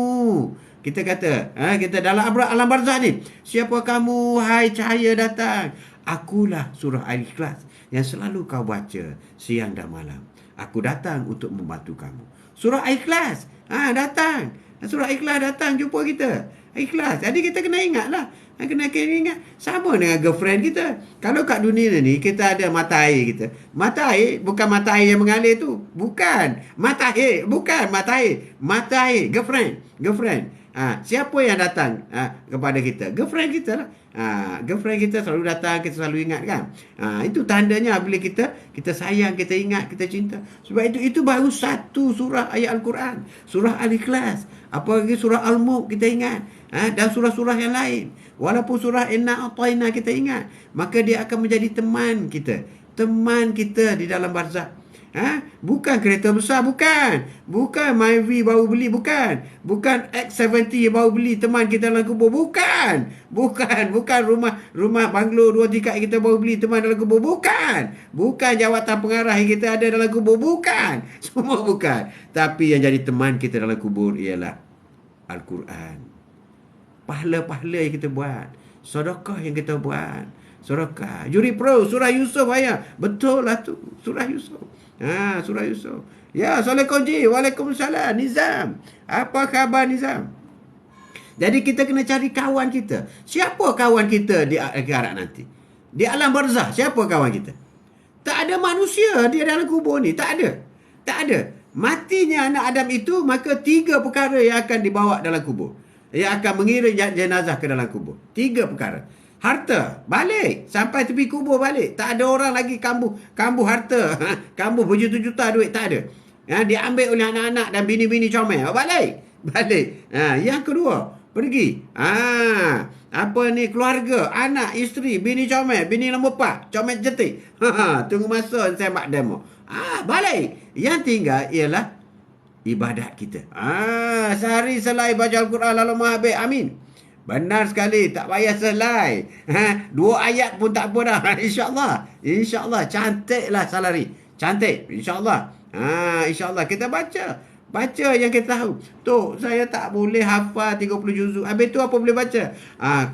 Kita kata, kita dalam alam barzah ni, siapa kamu? Hai cahaya datang. Akulah surah Al-Ikhlas yang selalu kau baca siang dan malam. Aku datang untuk membantu kamu. Surah Al-Ikhlas datang. Surah Ikhlas datang jumpa kita. Ikhlas. Jadi kita kena ingatlah. Kena ingat. Sama dengan girlfriend kita. Kalau kat dunia ni kita ada mata air kita. Mata air bukan mata air yang mengalir tu. Bukan. Mata air. Bukan mata air. Mata air. Girlfriend. Siapa yang datang kepada kita? Girlfriend kita lah. Girlfriend kita selalu datang, kita selalu ingat kan. Itu tandanya bila kita sayang, kita ingat, kita cinta. Sebab itu baru satu surah ayat Al-Quran. Surah Al-Ikhlas. Apa lagi surah Al-Mulk kita ingat. Dan surah-surah yang lain. Walaupun surah Inna A'tayna kita ingat, maka dia akan menjadi teman kita. Teman kita di dalam barzakh. Bukan kereta besar, bukan Myvi baru beli, bukan X70 baru beli teman kita dalam kubur, bukan rumah banglo 2 tingkat kita baru beli teman dalam kubur, bukan jawatan pengarah yang kita ada dalam kubur, bukan, semua bukan. Tapi yang jadi teman kita dalam kubur ialah Al-Quran, pahala-pahala yang kita buat, sedekah yang kita buat, sedekah. Juri Pro surah Yusuf ayat, betul lah tu surah Yusuf. Surah Yusuf. Ya, Assalamualaikum Ji. Waalaikumsalam. Nizam. Apa khabar Nizam? Jadi kita kena cari kawan kita. Siapa kawan kita di akhirat nanti? Di alam barzah, siapa kawan kita? Tak ada manusia di dalam kubur ni. Tak ada. Matinya anak Adam itu, maka 3 perkara yang akan dibawa dalam kubur. Yang akan mengiring jenazah ke dalam kubur. 3 perkara. Harta, balik. Sampai tepi kubur balik. Tak ada orang lagi kambuh harta. Kambuh berjuta-juta duit. Tak ada. Diambil oleh anak-anak dan bini-bini comel. Balik. Yang kedua, pergi. Keluarga, anak, isteri, bini comel, bini nombor 4, comel jetik. Tunggu masa saya buat demo. Balik. Yang tinggal ialah ibadat kita. Sehari selai baca Al-Quran lalu habis. Amin. Benar sekali, tak payah selai. 2 ayat pun tak apa dah. InsyaAllah. Cantiklah salari. Cantik. InsyaAllah. InsyaAllah kita baca. Baca yang kita tahu. Tok, saya tak boleh hafal 30 juzuk. Habis tu apa boleh baca?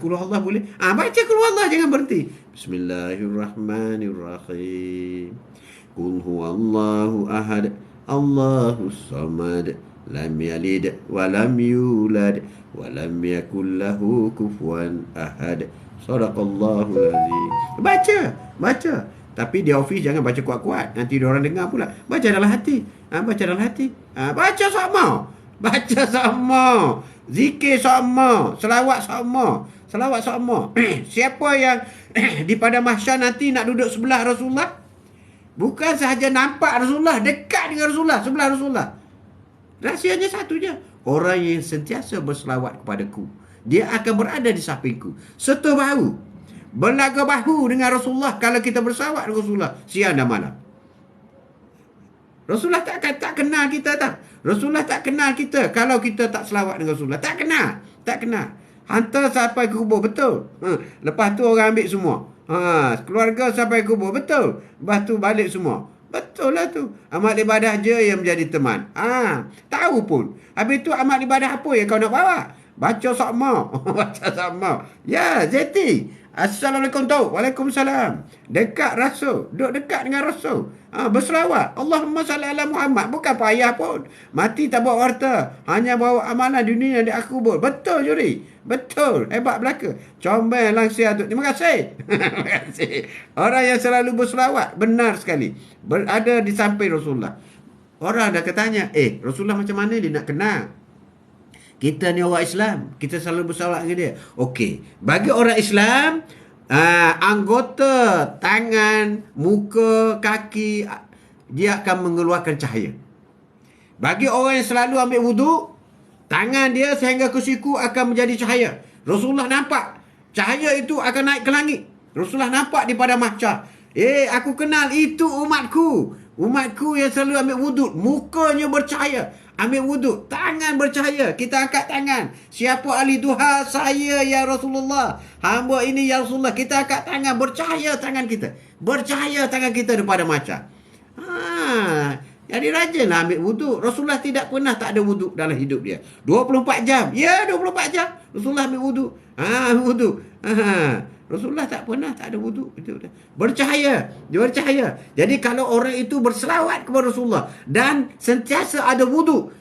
Qul Allah boleh. Baca Qul Allah, jangan berhenti. Bismillahirrahmanirrahim. Qul huwallahu ahad. Allahus samad. Lam yalid wa lam yulad wa lam yakul lahu kufuwan ahad. Sadaqallahul azim. Baca. Tapi di office jangan baca kuat-kuat. Nanti dia orang dengar pula. Baca dalam hati. Baca dalam hati. Baca sama. Baca sama. Zikir sama. Selawat sama. Siapa yang di pada mahsyar nanti nak duduk sebelah Rasulullah? Bukan sahaja nampak Rasulullah, dekat dengan Rasulullah, sebelah Rasulullah. Rahsianya satu je. Orang yang sentiasa berselawat kepadaku, dia akan berada di sampingku. Serta bahu. Berlaga bahu dengan Rasulullah kalau kita berselawat dengan Rasulullah siang dan malam. Rasulullah tak kenal kita tak? Rasulullah tak kenal kita kalau kita tak selawat dengan Rasulullah. Tak kenal. Hantar sampai ke kubur, betul. Lepas tu orang ambil semua. Keluarga sampai ke kubur, betul. Lepas tu balik semua. Betul lah tu. Amal ibadah je yang menjadi teman. Tahu pun. Habis tu amal ibadah apa yang kau nak bawa? Baca sama. Ya, Zeti. Assalamualaikum tau. Waalaikumsalam. Dekat Rasul. Duduk dekat dengan Rasul. Berselawat. Allahumma salli ala Muhammad. Bukan payah pun. Mati tak bawa harta. Hanya bawa amalan dunia di aku kubur. Betul, Juri. Betul. Hebat belaka. Comel langsia tu. Terima kasih. Terima kasih. Orang yang selalu berselawat. Benar sekali. Berada di samping Rasulullah. Orang dah katanya, Rasulullah macam mana dia nak kenal? Kita ni orang Islam. Kita selalu berselawat dengan dia. Okey. Bagi orang Islam, anggota tangan, muka, kaki, dia akan mengeluarkan cahaya. Bagi orang yang selalu ambil wuduk, tangan dia sehingga ke siku akan menjadi cahaya. Rasulullah nampak. Cahaya itu akan naik ke langit. Rasulullah nampak di pada mahsyar. Aku kenal itu umatku. Umatku yang selalu ambil wuduk. Mukanya bercahaya. Ambil wuduk, tangan bercahaya. Kita angkat tangan. Siapa ahli duha? Saya ya Rasulullah. Hamba ini ya Rasulullah. Kita angkat tangan. Bercahaya tangan kita. Bercahaya tangan kita daripada mahsyar. Jadi rajinlah ambil wuduk. Rasulullah tidak pernah tak ada wuduk dalam hidup dia. 24 jam. Ya, 24 jam. Rasulullah ambil wuduk. Wuduk. Rasulullah tak pernah tak ada wuduk. Bercahaya. Dia bercahaya. Jadi kalau orang itu berselawat kepada Rasulullah dan sentiasa ada wuduk,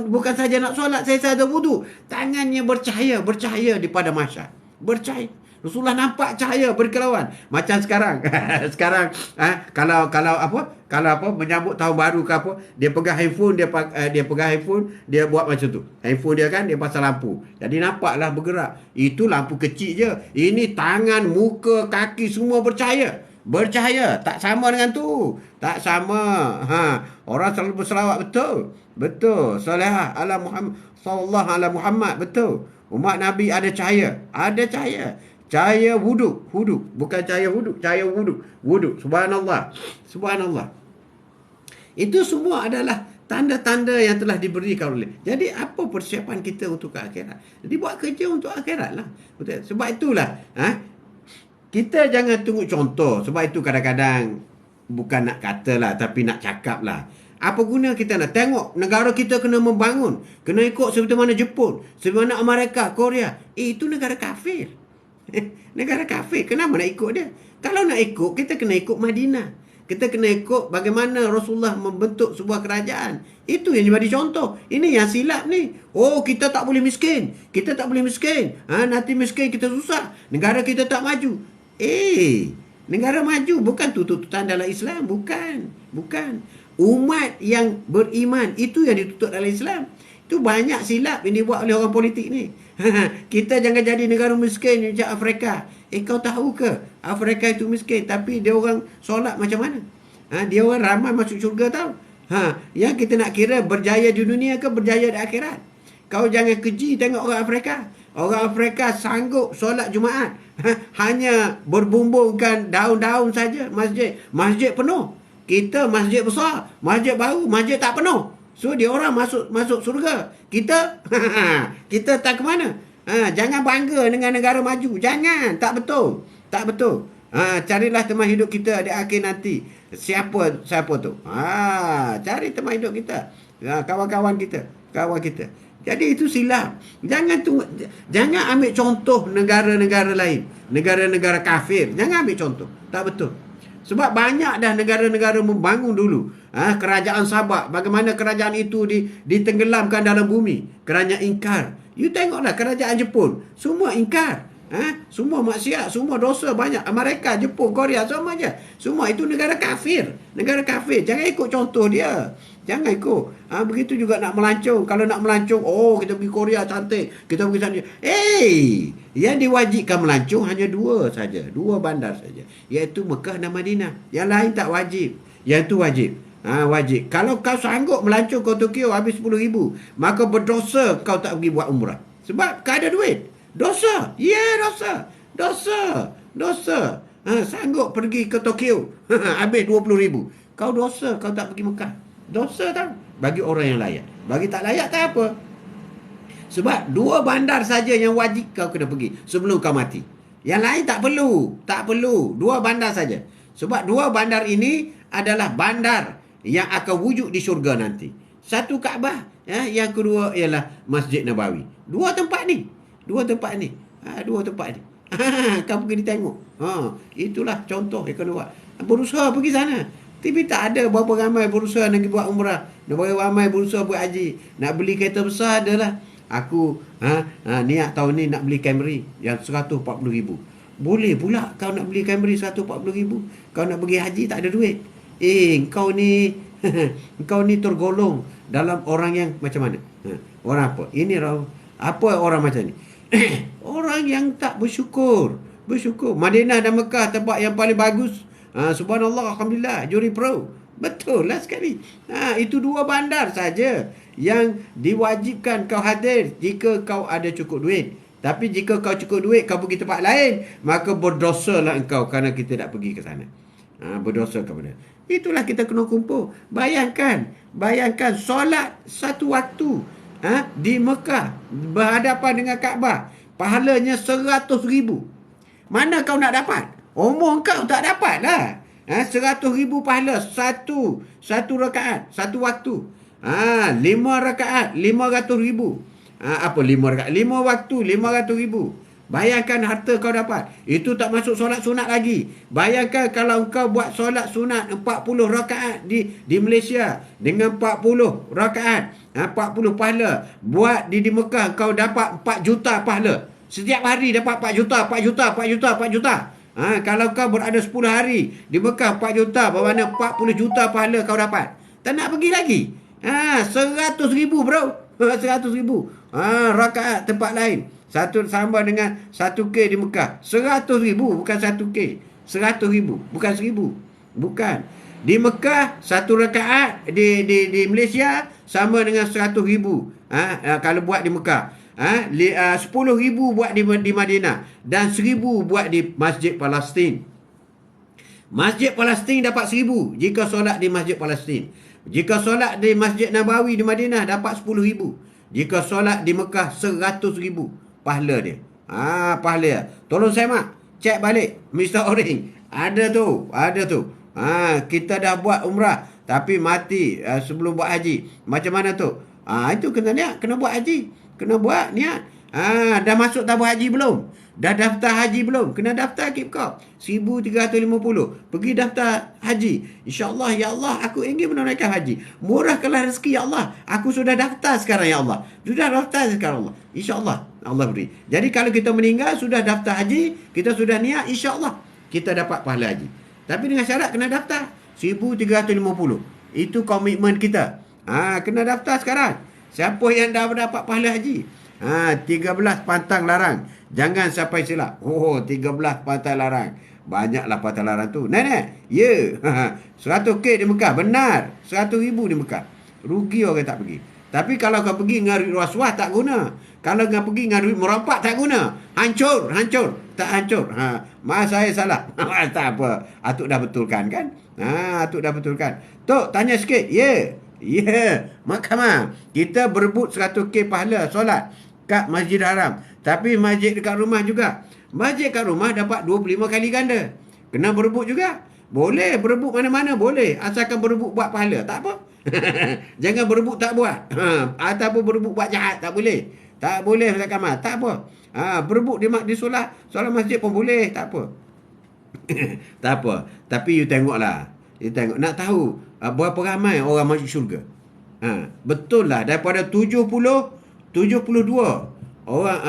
bukan saja nak solat, saya ada wuduk, tangannya bercahaya. Bercahaya di pada mahsyar. Bercahaya. Rasulullah nampak cahaya berkelauan. Macam sekarang. Sekarang kalau menyambut tahun baru ke apa, dia pegang handphone, dia buat macam tu. Handphone dia kan dia pasang lampu. Jadi nampaklah bergerak. Itu lampu kecil je. Ini tangan, muka, kaki semua bercahaya. Bercahaya. Tak sama dengan tu. Tak sama. Orang selalu berselawat, betul. Betul. Salihah ala Muhammad sallallahu ala Muhammad, betul. Umat Nabi ada cahaya. Ada cahaya. Cahaya wuduk. Bukan cahaya wuduk. Cahaya wuduk. Subhanallah. Itu semua adalah tanda-tanda yang telah diberikan oleh. Jadi apa persiapan kita untuk akhirat? Jadi buat kerja untuk akhirat lah. Sebab itulah. Kita jangan tunggu contoh. Sebab itu kadang-kadang bukan nak kata lah, tapi nak cakap lah. Apa guna kita nak tengok negara kita kena membangun. Kena ikut seperti mana Jepun. Seperti mana Amerika, Korea. Itu negara kafir. Negara kafir. Kenapa nak ikut dia? Kalau nak ikut, kita kena ikut Madinah. Kita kena ikut bagaimana Rasulullah membentuk sebuah kerajaan. Itu yang jadi contoh. Ini yang silap ni. Kita tak boleh miskin. Nanti miskin kita susah. Negara kita tak maju. Negara maju bukan tuntutan dalam Islam. Bukan. Umat yang beriman, itu yang dituntut dalam Islam. Itu banyak silap yang dibuat oleh orang politik ni. Kita jangan jadi negara miskin macam Afrika. Kau tahu ke Afrika itu miskin, tapi dia orang solat macam mana? Dia orang ramai masuk syurga tau. Yang kita nak kira berjaya di dunia ke berjaya di akhirat? Kau jangan keji tengok orang Afrika. Orang Afrika sanggup solat Jumaat. Hanya berbumbungkan daun-daun saja masjid. Masjid penuh. Kita masjid besar, masjid baru, masjid tak penuh. So dia orang masuk surga. Kita tak ke mana? Jangan bangga dengan negara maju. Jangan, tak betul. Carilah teman hidup kita di akhir nanti. Siapa tu? Cari teman hidup kita. kawan-kawan kita, kawan kita. Jadi itu silap. Jangan ambil contoh negara-negara lain, negara-negara kafir. Jangan ambil contoh. Tak betul. Sebab banyak dah negara-negara membangun dulu. Kerajaan Sabak, bagaimana kerajaan itu ditenggelamkan dalam bumi kerana ingkar. You tengoklah kerajaan Jepun, semua ingkar. Semua maksiat, semua dosa banyak. Amerika, Jepun, Korea, sama je. Semua itu negara kafir. Negara kafir. Jangan ikut contoh dia. Jangan ikut. Begitu juga nak melancong. Kalau nak melancong, kita pergi Korea cantik. Kita pergi sana. Yang diwajibkan melancong hanya dua saja. Dua bandar saja. Iaitu Mekah dan Madinah. Yang lain tak wajib. Yang itu wajib. Wajib. Kalau kau sanggup melancong ke Tokyo habis 10,000, maka berdosa kau tak pergi buat umrah. Sebab kau ada duit. Dosa. Dosa. Dosa. Sanggup pergi ke Tokyo habis 20,000. Kau dosa, kau tak pergi Mekah. Dosa tau. Bagi orang yang layak. Bagi tak layak tak apa. Sebab dua bandar saja yang wajib kau kena pergi sebelum kau mati. Yang lain tak perlu. Tak perlu. Dua bandar saja. Sebab dua bandar ini adalah bandar yang akan wujud di syurga nanti. Satu Kaabah. Yang kedua ialah Masjid Nabawi. Dua tempat ni. Dua tempat ni. Kau pergi tengok. Itulah contoh yang kena buat. Berusaha pergi sana. Tapi tak ada berapa ramai berusaha nak buat umrah. Berapa ramai berusaha buat haji. Nak beli kereta besar adalah. Aku niat tahun ni nak beli Camry yang 140,000. Boleh pula kau nak beli Camry 140,000. Kau nak pergi haji tak ada duit. Kau ni kau ni tergolong dalam orang yang macam mana? Orang apa? Ini apa orang macam ni? Orang yang tak bersyukur. Madinah dan Mekah tempat yang paling bagus. Subhanallah, alhamdulillah, juri pro. Betul lah sekali. Itu dua bandar saja yang diwajibkan kau hadir jika kau ada cukup duit. Tapi jika kau cukup duit, kau pergi tempat lain, maka berdosalah engkau kerana kita tak pergi ke sana. Berdosa kepada. Itulah kita kena kumpul. Bayangkan solat satu waktu di Mekah berhadapan dengan Kaabah, pahalanya 100,000. Mana kau nak dapat? Umur kau tak dapat lah. 100,000 pahala satu rakaat, satu waktu. 5 rakaat 500,000. Apa 5 rakaat? 5 waktu 500,000. Bayangkan harta kau dapat. Itu tak masuk solat sunat lagi. Bayangkan kalau kau buat solat sunat 40 rakaat di Malaysia dengan 40 rakaat, 40 pahala. Buat di Mekah kau dapat 4 juta pahala. Setiap hari dapat 4 juta. Kalau kau berada 10 hari di Mekah 4 juta, bermakna 40 juta pahala kau dapat. Tak nak pergi lagi. 100,000 bro. 100,000. Rakaat tempat lain. Satu sama dengan 1K di Mekah. 100,000 bukan 1K. 100,000 bukan 1,000. Bukan. Di Mekah satu rakaat di Malaysia sama dengan 100,000. Kalau buat di Mekah. 10,000 buat di Madinah dan 1,000 buat di Masjid Palestin. Masjid Palestin dapat 1,000 jika solat di Masjid Palestin. Jika solat di Masjid Nabawi di Madinah dapat 10,000. Jika solat di Mekah 100,000 pahala dia. Pahala dia. Tolong saya mak cek balik Mr. Oring. Ada tu. Kita dah buat umrah tapi mati sebelum buat haji. Macam mana tu? Itu kena niat, kena buat haji. Kena buat niat. Dah masuk tabung haji belum? Dah daftar haji belum? Kena daftar keep kau. 1,350. Pergi daftar haji. InsyaAllah, ya Allah, aku ingin menunaikan haji. Murahkanlah rezeki, ya Allah. Aku sudah daftar sekarang, ya Allah. Sudah daftar sekarang, Allah. InsyaAllah, Allah beri. Jadi kalau kita meninggal, sudah daftar haji, kita sudah niat, insyaAllah, kita dapat pahala haji. Tapi dengan syarat kena daftar. 1,350. Itu komitmen kita. Kena daftar sekarang. Siapa yang dah dapat pahala haji? 13 pantang larang. Jangan sampai silap. 13 pantang larang. Banyaklah pantang larang tu. Nenek, ya. 100K di Mekah. Benar. 100,000 di Mekah. Rugi orang tak pergi. Tapi kalau kau pergi dengan duit rasuah, tak guna. Kalau kau pergi dengan duit merompak, tak guna. Hancur. Tak hancur. Maaf saya salah. Tak apa. Atuk dah betulkan kan? Atuk dah betulkan. Tok, tanya sikit. Ya. Mahkamah. Kita berebut 100K pahala solat kat Masjid Haram. Tapi masjid dekat rumah juga. Masjid kat rumah dapat 25 kali ganda. Kena berebut juga. Boleh berebut mana-mana boleh. Asalkan berebut buat pahala. Tak apa. Jangan berebut tak buat. Ataupun berebut buat jahat. Tak boleh. Tak boleh Ustaz Kamal. Tak apa. Berebut di solat masjid pun boleh. Tak apa. Tak apa. Tapi you tengoklah. You tengok. Nak tahu berapa ramai orang masuk syurga. Betul lah. Daripada 72 orang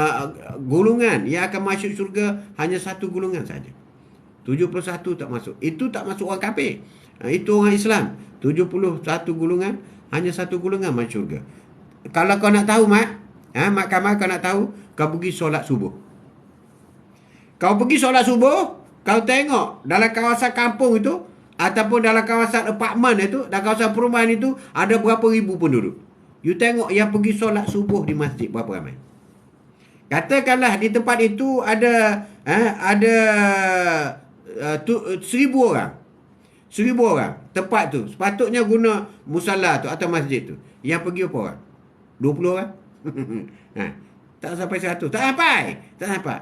golongan yang akan masuk syurga, hanya satu golongan saja. 71 tak masuk. Itu tak masuk orang kafir. Itu orang Islam. 71 golongan, hanya satu golongan masuk syurga. Kalau kau nak tahu, Mat Kamal, kau nak tahu, kau pergi solat subuh. Kau pergi solat subuh, kau tengok dalam kawasan kampung itu, ataupun dalam kawasan apartmen itu, dalam kawasan perumahan itu, ada berapa ribu penduduk. You tengok yang pergi solat subuh di masjid, berapa ramai. Katakanlah di tempat itu ada 1,000 orang. 1,000 orang. Tempat tu sepatutnya guna musalla tu atau masjid tu. Yang pergi berapa orang? 20 orang. Tak sampai 100. Tak sampai.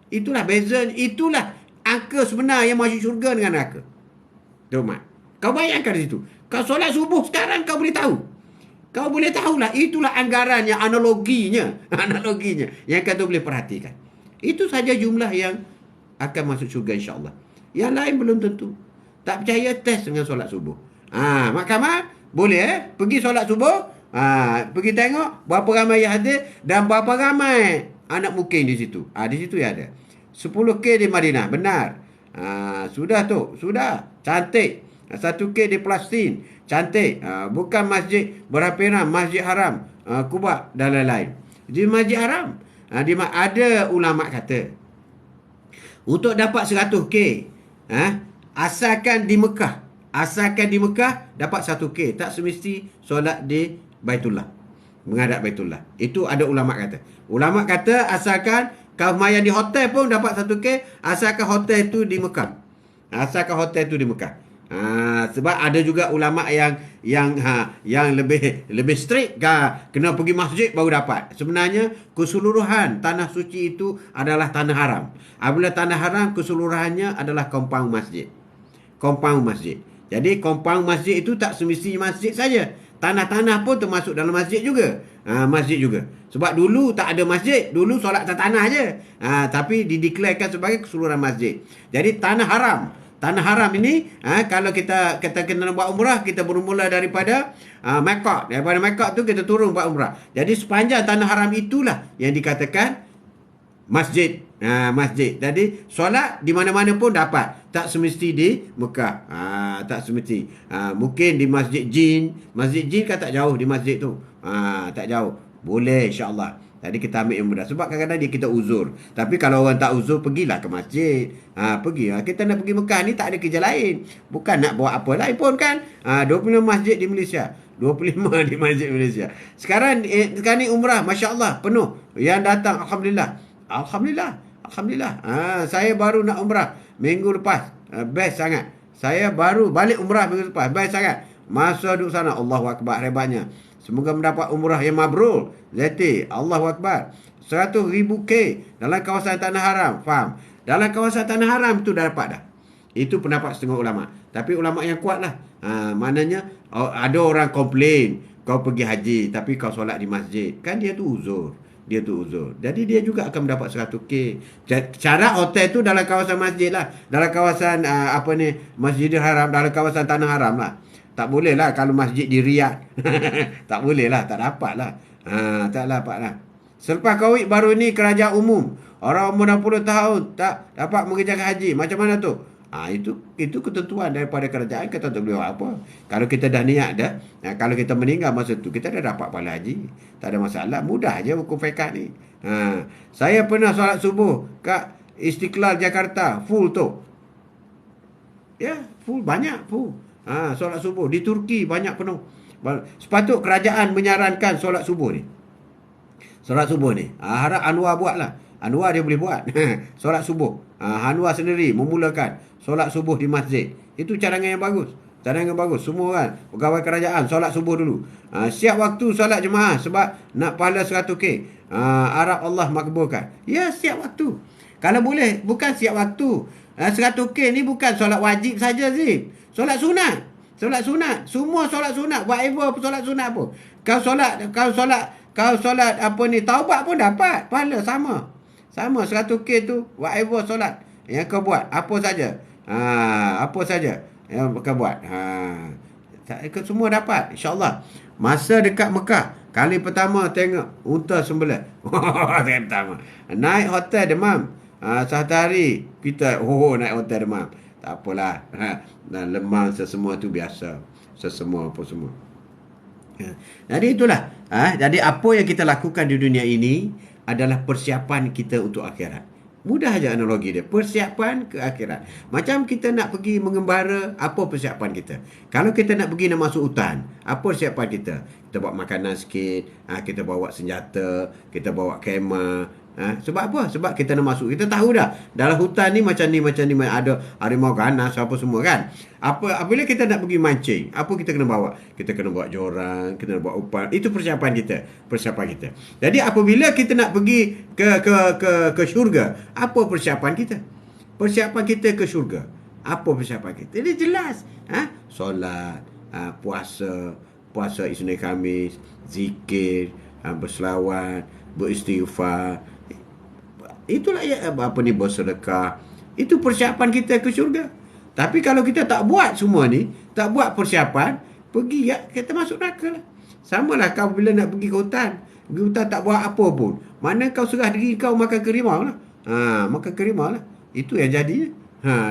Itulah beza. Itulah angka sebenar yang masuk syurga dengan neraka. Tu Mat. Kau bayangkan di situ. Kau solat subuh sekarang kau boleh tahu. Kau boleh tahulah. Itulah anggarannya, analoginya yang kau boleh perhatikan. Itu saja jumlah yang akan masuk syurga insya-Allah. Yang lain belum tentu. Tak percaya, test dengan solat subuh. Mak Kamal boleh pergi solat subuh, pergi tengok berapa ramai yang hadir dan berapa ramai anak mukim di situ. Di situ ya ada. 10K di Madinah, benar. Sudah tu, sudah. Cantik. 1K di Palestin, cantik. Bukan masjid berhampiran, Masjid Haram, Kuba dan lain-lain. Di Masjid Haram, ada ulama kata untuk dapat 100K, asalkan di Mekah dapat 1K, tak semesti solat di Baitullah, menghadap Baitullah. Itu ada ulama kata. Ulama kata asalkan kau mayan di hotel pun dapat 1K, asalkan hotel itu di Mekah. Sebab ada juga ulama yang lebih strict, kena pergi masjid baru dapat. Sebenarnya keseluruhan tanah suci itu adalah tanah haram. Apabila tanah haram, keseluruhannya adalah kompaun masjid. Jadi kompaun masjid itu tak semestinya masjid saja. Tanah-tanah pun termasuk dalam masjid juga. Sebab dulu tak ada masjid, dulu solat atas tanah je. Tapi dideklarkan sebagai keseluruhan masjid. Jadi tanah haram ini, kalau kita kena buat umrah, kita bermula daripada Mekah. Daripada Mekah tu kita turun buat umrah. Jadi sepanjang tanah haram itulah yang dikatakan masjid. Jadi solat di mana-mana pun dapat. Tak semesti di Mekah. Tak semesti. Mungkin di Masjid Jin. Masjid Jin kan tak jauh di masjid tu. Tak jauh. Boleh insya-Allah. Tadi kita ambil yang mudah. Sebab kadang-kadang kita uzur. Tapi kalau orang tak uzur, pergilah ke masjid. Pergi. Kita nak pergi Mekah ni tak ada kerja lain. Bukan nak buat apa lain pun kan. 25 masjid di Malaysia. 25 di masjid Malaysia. Sekarang ni umrah. Masya Allah. Penuh. Yang datang. Alhamdulillah. Saya baru nak umrah minggu lepas. Best sangat. Saya baru balik umrah minggu lepas. Best sangat. Masa duduk sana. Allahu Akbar. Hebatnya. Semoga mendapat umrah yang mabrur. Zati, Allahu Akbar. 100,000 K dalam kawasan tanah haram. Faham? Dalam kawasan tanah haram tu dah dapat dah. Itu pendapat setengah ulama. Tapi ulama yang kuat lah. Maknanya ada orang komplain, kau pergi haji tapi kau solat di masjid. Kan dia tu uzur. Jadi dia juga akan mendapat 100K. Cara hotel tu dalam kawasan masjid lah. Dalam kawasan Masjidil Haram, dalam kawasan tanah haram lah. Tak boleh lah kalau masjid di Riyadh. Tak boleh lah, tak dapat lah. Tak dapat lah. Selepas Covid baru ni kerajaan umum. Orang umur 60 tahun tak dapat mengerjakan haji. Macam mana tu? Itu ketentuan daripada kerajaan. Kita tak boleh buat apa. Kalau kita dah niat dah. Kalau kita meninggal masa tu, kita dah dapat pahala haji. Tak ada masalah. Mudah je hukum fiqh ni. Saya pernah solat subuh kat Istiqlal Jakarta. Full tu. Ya, full. Banyak full. Solat subuh di Turki banyak penuh. Sepatut kerajaan menyarankan solat subuh ni. Harap Anwar buat lah. Anwar dia boleh buat. Solat subuh. Anwar sendiri memulakan solat subuh di masjid. Itu cadangan yang bagus. Semua kan pegawai kerajaan solat subuh dulu. Siap waktu solat jemaah sebab nak pahala 100K. Harap Allah makbulkan. Ya, siap waktu. Kalau boleh, bukan siap waktu. 100K ni bukan solat wajib saja Zif. Solat sunat. Solat sunat. Semua solat sunat. Whatever solat sunat pun. Kau solat apa ni, taubat pun dapat. Pahala sama. Sama 100K tu whatever solat yang kau buat. Apa saja. Apa saja yang kau buat. Semua dapat. InsyaAllah. Masa dekat Mekah. Kali pertama tengok unta sembelah. Kali pertama. Naik hotel demam. Satu hari kita naik hotel demam. Tak apalah. Dan lemam sesemua tu biasa. Sesemua apa semua. Jadi itulah. Jadi apa yang kita lakukan di dunia ini adalah persiapan kita untuk akhirat. Mudah aja analogi dia. Persiapan ke akhirat. Macam kita nak pergi mengembara, apa persiapan kita? Kalau kita nak pergi nak masuk hutan, apa persiapan kita? Kita bawa makanan sikit, kita bawa senjata, kita bawa kemah. Sebab apa? Sebab kita nak masuk. Kita tahu dah, dalam hutan ni macam ni. Ada harimau ganas, apa semua kan. Apabila kita nak pergi mancing, apa kita kena bawa? Kita kena bawa jorang, kita nak bawa umpan. Itu persiapan kita. Jadi apabila kita nak pergi ke syurga, apa persiapan kita? Persiapan kita ke syurga. Apa persiapan kita? Jadi jelas. Solat, puasa Isnin Khamis, zikir, berselawat, beristighfar. Itulah bersedekah. Itu persiapan kita ke syurga. Tapi kalau kita tak buat semua ni, tak buat persiapan, pergi kita masuk neraka lah. Samalah kau bila nak pergi ke hutan. Pergi hutan tak buat apa pun. Mana kau serah diri kau makan kerimau lah. Makan kerimau lah. Itu yang jadinya.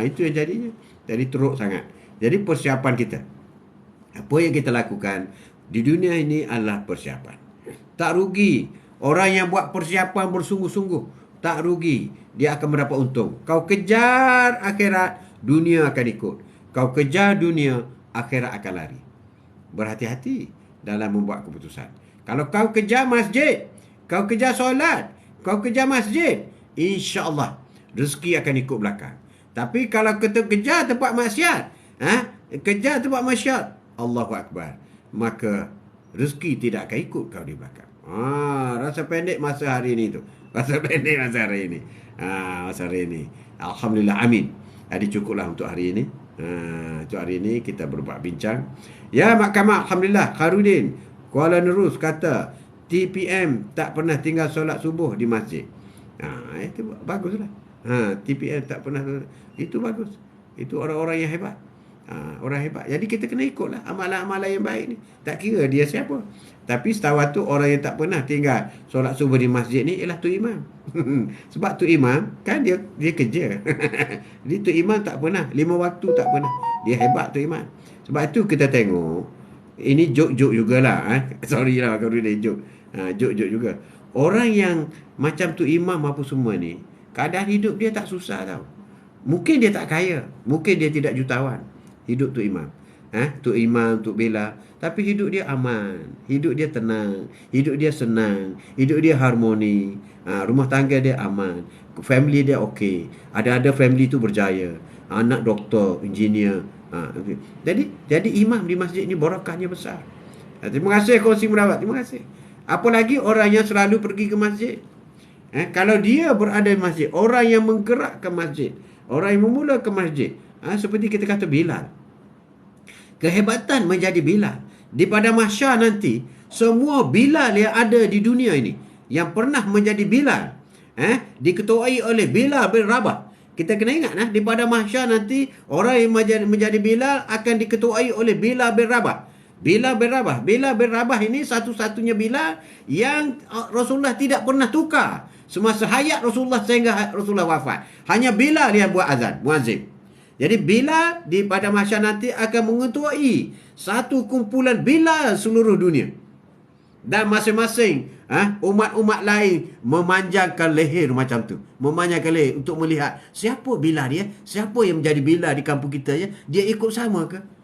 Itu yang jadinya. Jadi teruk sangat. Jadi persiapan kita. Apa yang kita lakukan di dunia ini adalah persiapan. Tak rugi. Orang yang buat persiapan bersungguh-sungguh, tak rugi. Dia akan mendapat untung. Kau kejar akhirat, dunia akan ikut. Kau kejar dunia, akhirat akan lari. Berhati-hati dalam membuat keputusan. Kalau kau kejar masjid, kau kejar solat, kau kejar masjid, insya-Allah rezeki akan ikut belakang. Tapi kalau kita kejar tempat maksiat, kejar tempat maksiat, Allahu Akbar, maka rezeki tidak akan ikut kau di belakang. Rasa pendek masa hari ini tu. Masa hari ini. Alhamdulillah, amin. Jadi cukuplah untuk hari ini. Untuk hari ini kita berbuat bincang. Ya, Mahkamah, Alhamdulillah, Kharudin Kuala Nerus kata TPM tak pernah tinggal solat subuh di masjid. Itu baguslah. TPM tak pernah. Itu bagus. Itu orang-orang yang hebat. Orang hebat. Jadi kita kena ikutlah amalan-amalan yang baik ni. Tak kira dia siapa. Tapi setahu tu orang yang tak pernah tinggal solat subuh di masjid ni ialah tu imam. Sebab tu imam kan dia kerja. Jadi tu imam tak pernah 5 waktu tak pernah. Dia hebat tu imam. Sebab itu kita tengok ini joke-joke jugalah. Sorry lah kalau dia joke. Joke-joke juga. Orang yang macam tu imam apa semua ni, keadaan hidup dia tak susah tau. Mungkin dia tak kaya, mungkin dia tidak jutawan. Hidup tu imam. Tu imam, tu bela. Tapi hidup dia aman. Hidup dia tenang. Hidup dia senang. Hidup dia harmoni. Rumah tangga dia aman. Family dia okey. Ada family tu berjaya. Anak doktor, engineer. Jadi imam di masjid ni barakahnya besar. Terima kasih kongsi merawat. Terima kasih. Apalagi orang yang selalu pergi ke masjid. Kalau dia berada di masjid, orang yang menggerakkan masjid, orang yang memulakan masjid, seperti kita kata Bilal. Kehebatan menjadi Bilal. Di pada mahsyar nanti, semua Bilal yang ada di dunia ini, yang pernah menjadi Bilal, diketuai oleh Bilal bin Rabah. Kita kena ingat, di pada mahsyar nanti, orang yang menjadi Bilal akan diketuai oleh Bilal bin Rabah. Bilal bin Rabah ini satu-satunya Bilal yang Rasulullah tidak pernah tukar semasa hayat Rasulullah sehingga Rasulullah wafat. Hanya Bilal yang buat azan, muazzin. Jadi Bilal di pada mahsyar nanti akan mengetuai satu kumpulan Bilal seluruh dunia. Dan masing-masing umat-umat lain memanjangkan leher macam tu. Memanjangkan leher untuk melihat siapa Bilal dia, siapa yang menjadi Bilal di kampung kita ya. Dia ikut sama ke?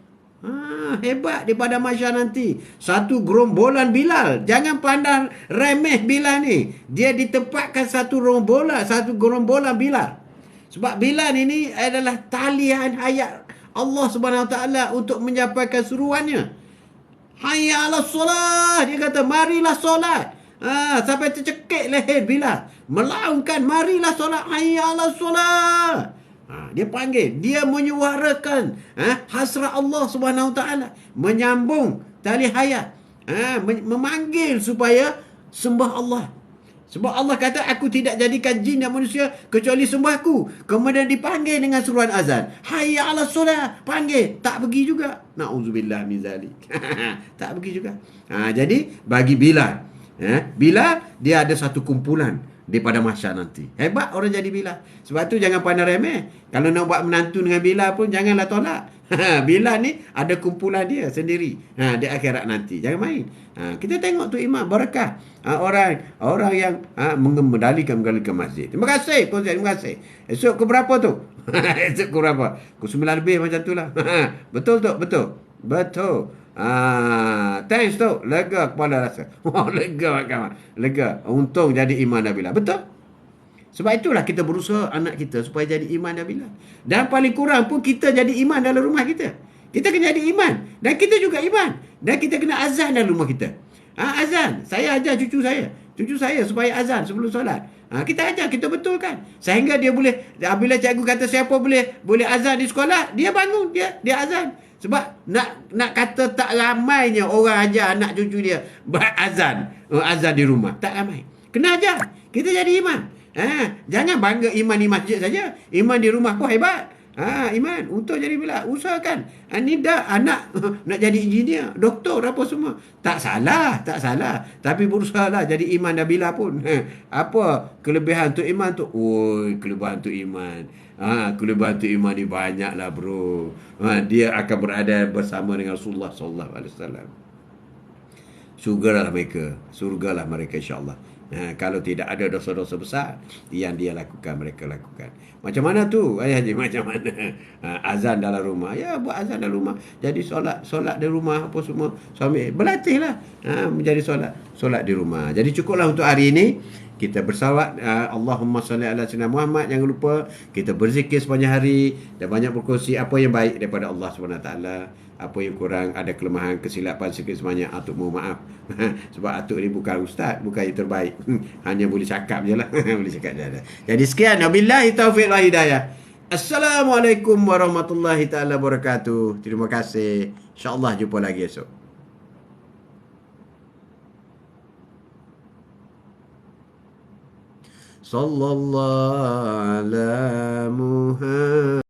Hebat di pada mahsyar nanti. Satu gerombolan Bilal. Jangan pandang remeh Bilal ni. Dia ditempatkan satu gerombolan Bilal. Sebab Bilal ini adalah talian hayat Allah Subhanahu Wa Taala untuk menyampaikan seruannya. Hayya 'alas solat. Dia kata marilah solat. Sampai tercekik leher Bilal. Melaungkan marilah solat. Hayya 'alas solat. Dia panggil, dia menyuarakan hasrat Allah Subhanahu Wa Taala, menyambung tali hayat, memanggil supaya sembah Allah. Sebab Allah kata, aku tidak jadikan jin dan manusia kecuali sembahku. Kemudian dipanggil dengan seruan azan. Hayya ala solah. Panggil. Tak pergi juga. Na'udzubillah min zalik. Tak pergi juga. Jadi, bagi Bilal. Bilal, dia ada satu kumpulan daripada mahsyar nanti. Hebat orang jadi Bilal. Sebab tu jangan pandang remeh. Kalau nak buat menantu dengan Bilal pun, janganlah tolak. Bilal ni ada kumpulan dia sendiri di akhirat nanti. Jangan main. Kita tengok tu imam barakah. Orang yang mengendalikan masjid. Terima kasih Puan Zaid, terima kasih. Esok ke berapa tu? Esok ke berapa? Ke 9 lebih macam tu lah. Betul tu? Betul. Thanks tu. Lega kepala rasa. Lega kawan. Lega. Untung jadi imam Bilal. Betul? Sebab itulah kita berusaha anak kita supaya jadi iman dan Bilal. Dan paling kurang pun kita jadi iman dalam rumah kita. Kita kena jadi iman. Dan kita juga iman. Dan kita kena azan dalam rumah kita. Azan. Saya ajar cucu saya. Cucu saya supaya azan sebelum solat. Kita ajar, kita betulkan. Sehingga dia boleh, bila cikgu kata siapa boleh azan di sekolah, dia bangun, dia azan. Sebab nak kata tak ramainya orang ajar anak cucu dia azan di rumah. Tak ramai. Kena ajar. Kita jadi iman. Jangan bangga iman di masjid saja. Iman di rumah pun hebat. Iman. Untuk jadi Bilal. Usahakan. Ni dah anak nak jadi engineer, doktor, apa semua. Tak salah. Tapi berusahalah jadi iman dan Bilal pun. Apa kelebihan tu iman tu? Kelebihan tu iman. Kelebihan tu iman ni banyak lah bro. Dia akan berada bersama dengan Rasulullah SAW. Surgalah mereka insyaAllah. Kalau tidak ada dosa-dosa besar yang mereka lakukan. Macam mana tu Ayah Haji? Macam mana? Azan dalam rumah. Ya, buat azan dalam rumah. Jadi solat di rumah apa semua. Suami berlatihlah menjadi solat di rumah. Jadi cukuplah untuk hari ini. Kita bersalawat Allahumma salli ala sayyidina Muhammad. Jangan lupa kita berzikir sepanjang hari dan banyak berkongsi apa yang baik daripada Allah SWT. Apa yang kurang, ada kelemahan, kesilapan sikit sebanyak, atuk mohon maaf. Sebab atuk ni bukan ustaz, bukan yang terbaik. Hanya boleh cakap je lah. Boleh cakap je lah. Jadi sekian. Wabillahi taufiq wal hidayah. Assalamualaikum warahmatullahi taala wabarakatuh. Terima kasih. InsyaAllah jumpa lagi esok. Sallallahu ala Muhammad.